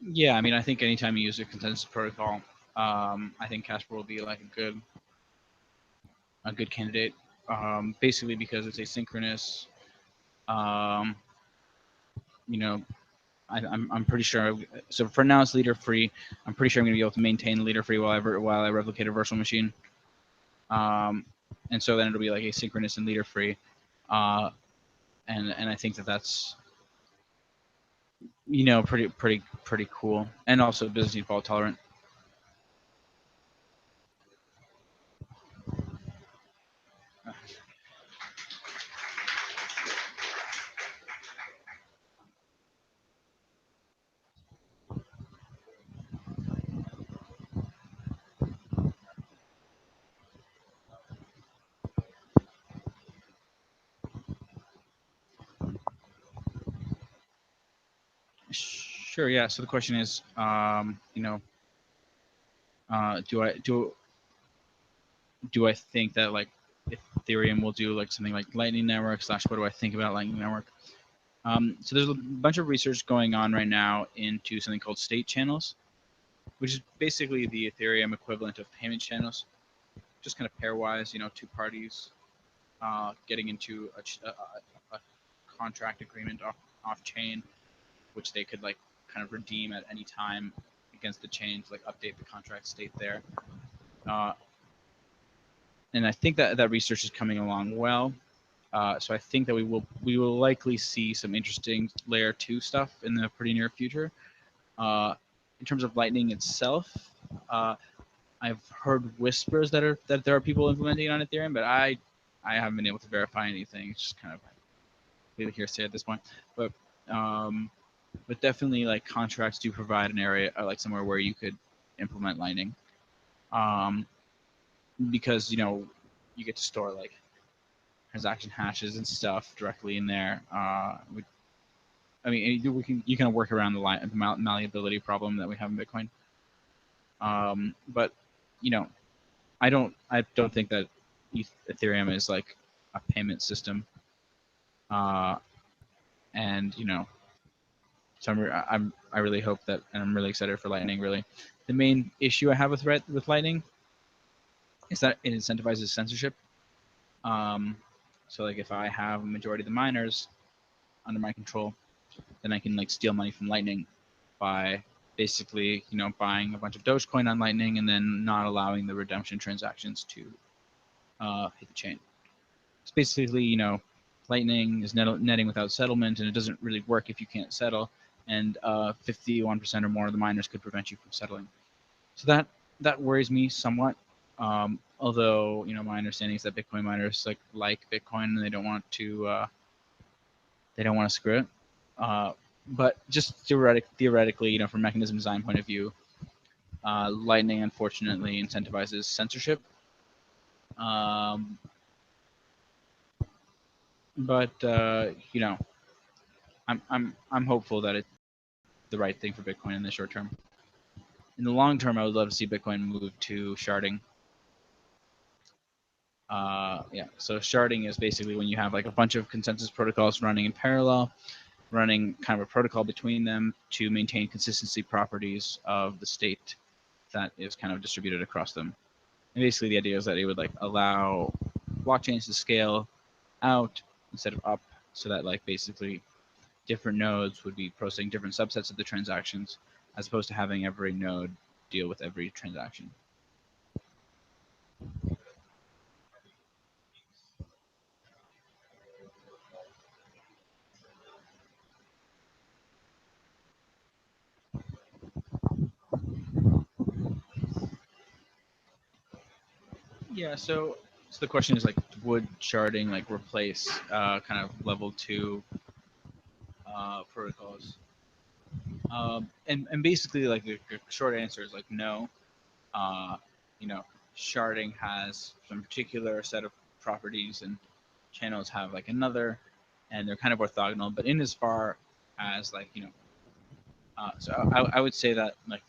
Yeah, I mean, I think anytime you use a consensus protocol, I think Casper will be like a good candidate. Basically because it's asynchronous. You know, I'm pretty sure. So for now, it's leader free. I'm pretty sure I'm gonna be able to maintain leader free while I replicate a virtual machine. And so then it'll be like asynchronous and leader free. And I think that's pretty cool, and also business default tolerant. Sure. Yeah. So the question is, do I think that like Ethereum will do like something like Lightning Network / what do I think about Lightning Network? So there's a bunch of research going on right now into something called state channels, which is basically the Ethereum equivalent of payment channels, just kind of pairwise, two parties getting into a contract agreement off chain, which they could like kind of redeem at any time against the chain to like update the contract state there. And I think that research is coming along well. So I think that we will likely see some interesting layer 2 stuff in the pretty near future. In terms of Lightning itself, I've heard whispers that there are people implementing it on Ethereum, but I haven't been able to verify anything. It's just kind of really hearsay at this point. But definitely like contracts do provide an area like somewhere where you could implement Lightning, because you get to store like transaction hashes and stuff directly in there. I mean, you can work around the malleability problem that we have in Bitcoin. But I don't think that Ethereum is like a payment system. And so I really hope that, and I'm really excited for Lightning. Really, the main issue I have with Lightning is that it incentivizes censorship. So like if I have a majority of the miners under my control, then I can like steal money from Lightning by basically buying a bunch of Dogecoin on Lightning and then not allowing the redemption transactions to hit the chain. It's basically Lightning is netting without settlement, and it doesn't really work if you can't settle, and 51% or more of the miners could prevent you from settling. So that worries me somewhat. Although my understanding is that Bitcoin miners like Bitcoin and they don't want to screw it. But just theoretically, from mechanism design point of view, Lightning unfortunately incentivizes censorship. But I'm hopeful that it's the right thing for Bitcoin in the short term. In the long term, I would love to see Bitcoin move to sharding. So sharding is basically when you have like a bunch of consensus protocols running in parallel, running kind of a protocol between them to maintain consistency properties of the state that is kind of distributed across them. And basically the idea is that it would like allow blockchains to scale out instead of up, so that like basically different nodes would be processing different subsets of the transactions, as opposed to having every node deal with every transaction. Yeah, so the question is like, would sharding like replace kind of level 2 protocols? And basically like the short answer is like no. Uh, you know, sharding has some particular set of properties, and channels have like another, and they're kind of orthogonal. But in as far as like so I would say that like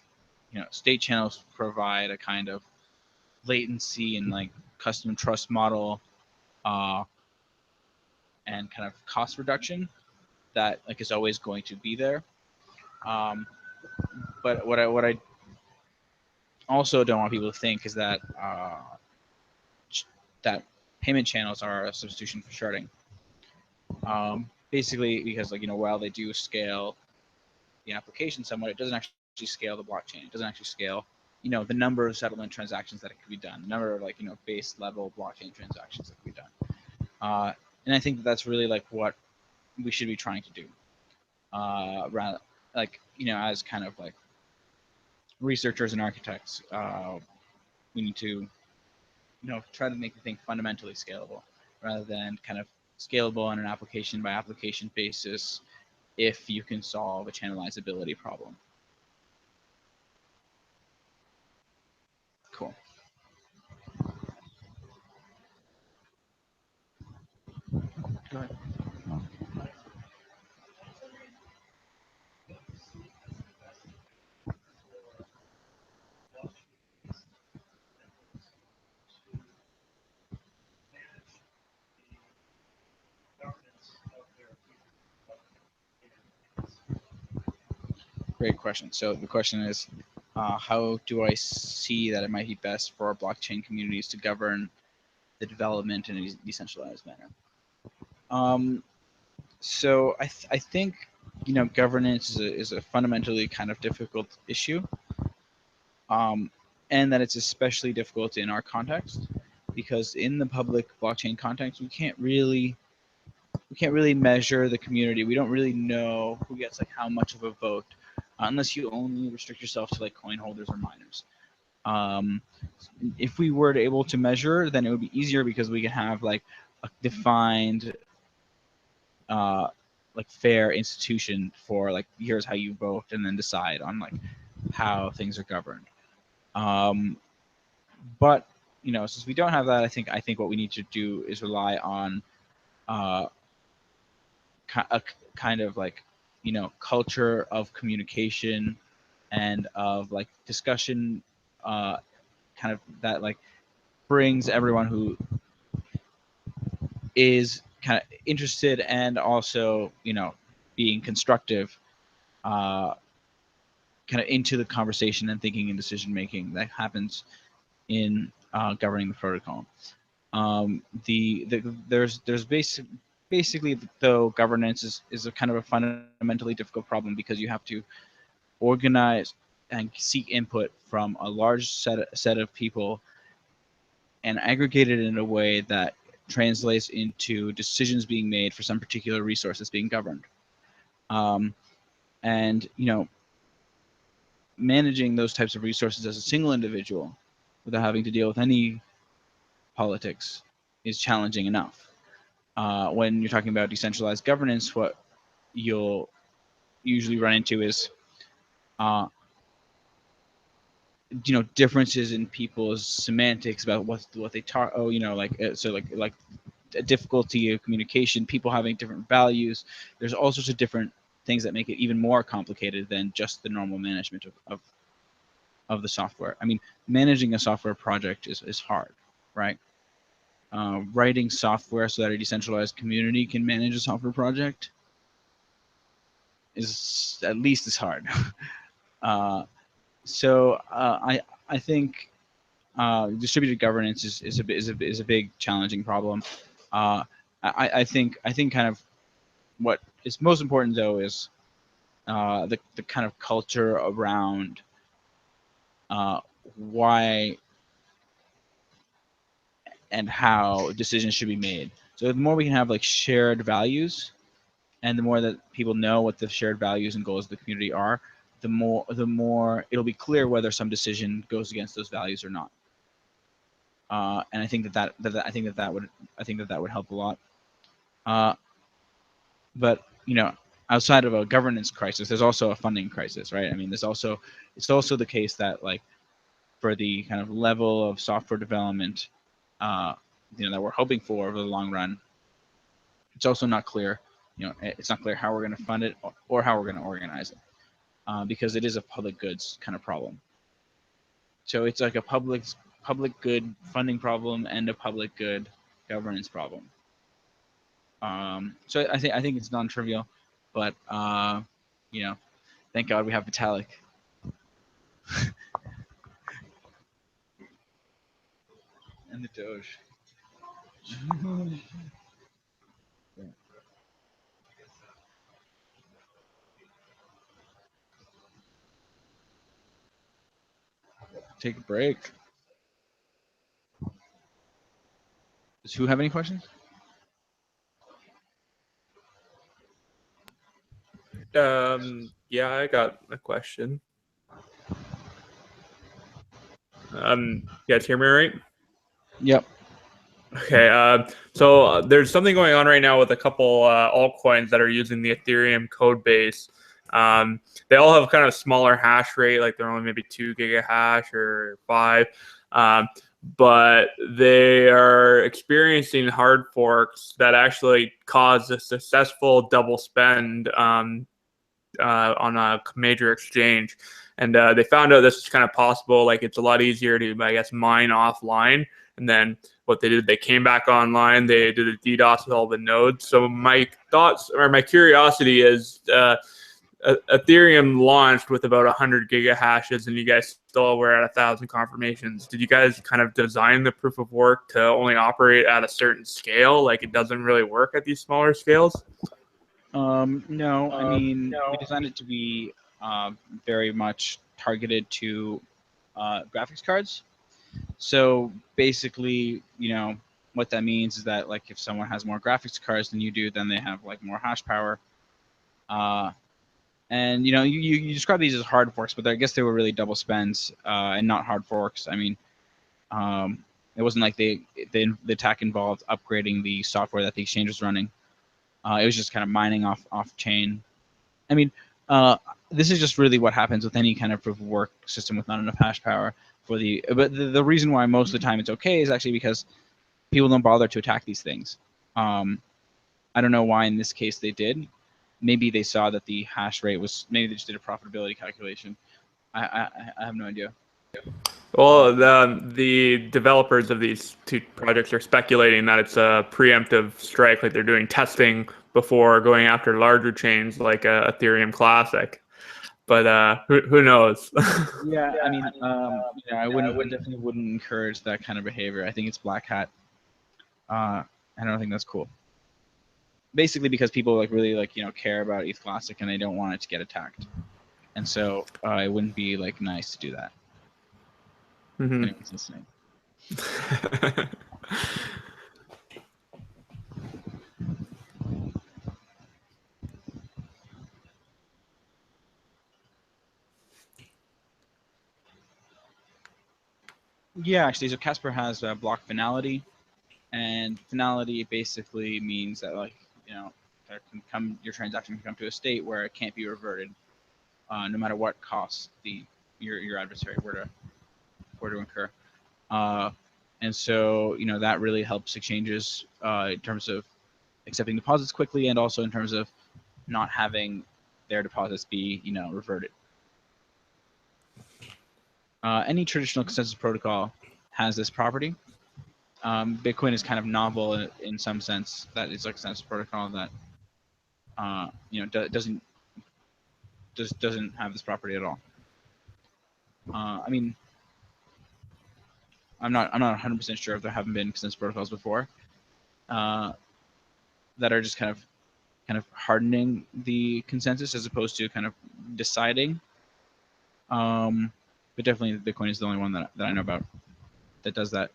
state channels provide a kind of latency and like custom trust model uh, and kind of cost reduction that like is always going to be there. Um, but what I also don't want people to think is that that payment channels are a substitution for sharding. Basically, because like while they do scale the application somewhat, it doesn't actually scale the blockchain. It doesn't actually scale the number of settlement transactions that it could be done, the number of like base level blockchain transactions that could be done. And I think that that's really like what we should be trying to do. Rather, like as kind of like researchers and architects, we need to try to make the thing fundamentally scalable rather than kind of scalable on an application by application basis if you can solve a channelizability problem. Cool. Go ahead. Great question. So the question is, how do I see that it might be best for our blockchain communities to govern the development in a decentralized manner? So I think governance is a fundamentally kind of difficult issue, and that it's especially difficult in our context because in the public blockchain context we can't really measure the community. We don't really know who gets like how much of a vote unless you only restrict yourself to like coin holders or miners. Um, if we were to able to measure, then it would be easier because we can have like a defined like fair institution for like here's how you vote and then decide on like how things are governed. But since we don't have that, I think what we need to do is rely on a kind of like culture of communication and of like discussion, kind of that like brings everyone who is kind of interested and also being constructive kind of into the conversation and thinking and decision making that happens in governing the protocol. There's basically though governance is a kind of a fundamentally difficult problem because you have to organize and seek input from a large set of people and aggregate it in a way that translates into decisions being made for some particular resource that's being governed. And managing those types of resources as a single individual without having to deal with any politics is challenging enough. When you're talking about decentralized governance, what you'll usually run into is differences in people's semantics about what they talk. Oh, so like a difficulty of communication, people having different values. There's all sorts of different things that make it even more complicated than just the normal management of the software. I mean, managing a software project is hard, right? Writing software so that a decentralized community can manage a software project is at least as hard. So I think distributed governance is a big challenging problem. I think kind of what is most important though is the kind of culture around why and how decisions should be made. So the more we can have like shared values, and the more that people know what the shared values and goals of the community are, the more it'll be clear whether some decision goes against those values or not. And I think that would help a lot. But outside of a governance crisis, there's also a funding crisis, right? I mean, it's also the case that like for the kind of level of software development, that we're hoping for over the long run, it's also not clear. It's not clear how we're going to fund it or how we're going to organize it, because it is a public goods kind of problem. So it's like a public good funding problem and a public good governance problem. So I think it's non-trivial, but thank God we have Vitalik. And the Doge. Take a break. Does who have any questions? Yeah, I got a question. You guys hear me right? Yep. Okay, so there's something going on right now with a couple altcoins that are using the Ethereum code base. They all have kind of smaller hash rate, like they're only maybe 2 gigahash or 5. But they are experiencing hard forks that actually cause a successful double spend on a major exchange. And they found out this is kind of possible. Like it's a lot easier to, I guess, mine offline. And then what they did, they came back online. They did a DDoS with all the nodes. So my thoughts or my curiosity is, Ethereum launched with about 100 gigahashes, and you guys still were at 1,000 confirmations. Did you guys kind of design the proof of work to only operate at a certain scale? Like it doesn't really work at these smaller scales? No, I mean, we designed it to be very much targeted to graphics cards. So basically, what that means is that like if someone has more graphics cards than you do, then they have like more hash power. And you describe these as hard forks, but I guess they were really double spends and not hard forks. I mean, it wasn't like the attack involved upgrading the software that the exchange was running. It was just kind of mining off chain. I mean, this is just really what happens with any kind of proof of work system with not enough hash power for the. But the reason why most of the time it's okay is actually because people don't bother to attack these things. I don't know why in this case they did. Maybe they saw that the hash rate was. Maybe they just did a profitability calculation. I have no idea. Well, the developers of these two projects are speculating that it's a preemptive strike, like they're doing testing before going after larger chains like Ethereum Classic. But who knows? Yeah, I mean, I definitely wouldn't encourage that kind of behavior. I think it's black hat. I don't think that's cool. Basically, because people really care about ETH Classic and they don't want it to get attacked, and so it wouldn't be nice to do that. Mm-hmm. If anyone's listening. Yeah, actually, so Casper has block finality, and finality basically means that your transaction can come to a state where it can't be reverted, no matter what cost your adversary were to incur. And so that really helps exchanges in terms of accepting deposits quickly, and also in terms of not having their deposits be reverted. Any traditional consensus protocol has this property. Bitcoin is kind of novel in some sense that it's a consensus protocol that doesn't have this property at all. I mean, I'm not 100% sure if there haven't been consensus protocols before that are just kind of hardening the consensus as opposed to kind of deciding. But definitely Bitcoin is the only one that I know about that does that.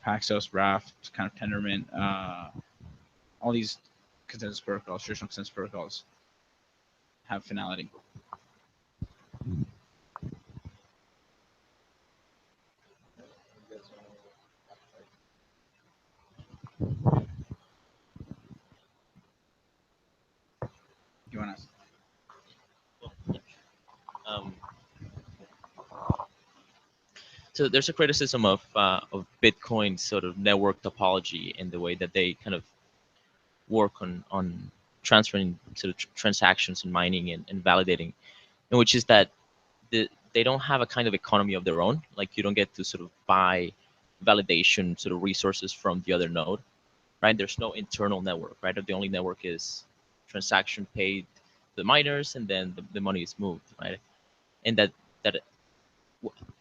Paxos, Raft, kind of Tendermint, all these consensus protocols, traditional consensus protocols, have finality. you want to ask? So there's a criticism of Bitcoin's sort of network topology and the way that they kind of work on transferring sort of transactions and mining and validating, and which is that they don't have a kind of economy of their own. Like you don't get to sort of buy validation sort of resources from the other node, right? There's no internal network, right? The only network is transaction paid to the miners, and then the money is moved, right? And that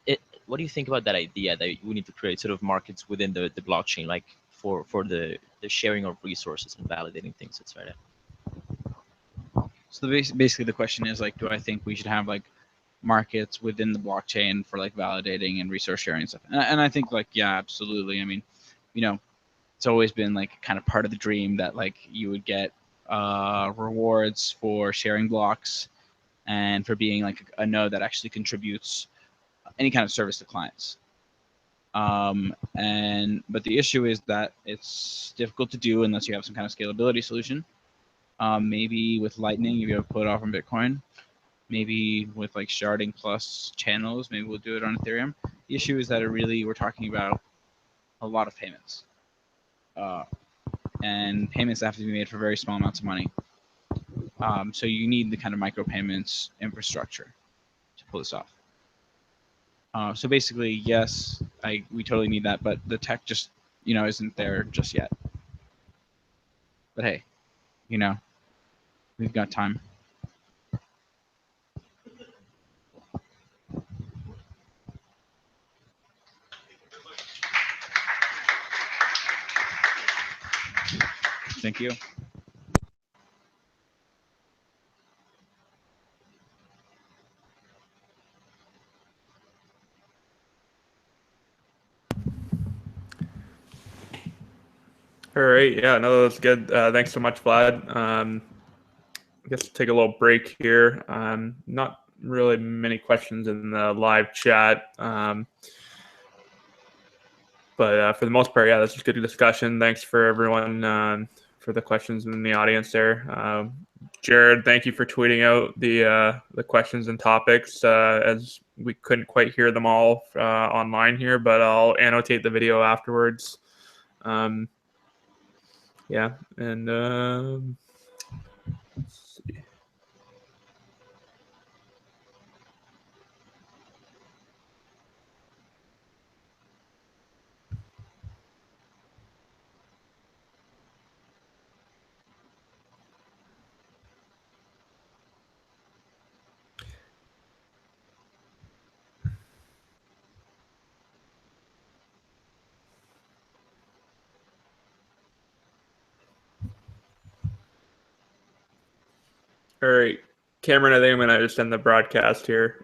it, what do you think about that idea that we need to create sort of markets within the blockchain, like for the sharing of resources and validating things, etc. So basically the question is like, do I think we should have like markets within the blockchain for like validating and resource sharing and stuff? And I think like, yeah, absolutely. I mean, you know, it's always been like kind of part of the dream that like you would get rewards for sharing blocks and for being like a node that actually contributes any kind of service to clients. But the issue is that it's difficult to do unless you have some kind of scalability solution. Maybe with Lightning, you'll be able to pull it off on Bitcoin. Maybe with like sharding plus channels, maybe we'll do it on Ethereum. The issue is that we're talking about a lot of payments. And payments have to be made for very small amounts of money. So you need the kind of micropayments infrastructure to pull this off. So basically, yes, we totally need that, but the tech just, isn't there just yet. But hey, we've got time. Thank you. All right. Yeah, no, that's good. Thanks so much, Vlad. I guess take a little break here. Not really many questions in the live chat. But for the most part, yeah, this is good discussion. Thanks for everyone for the questions in the audience there. Jared, thank you for tweeting out the questions and topics as we couldn't quite hear them all online here, but I'll annotate the video afterwards. Yeah, and let's see. All right, Cameron, I think I'm going to just end the broadcast here.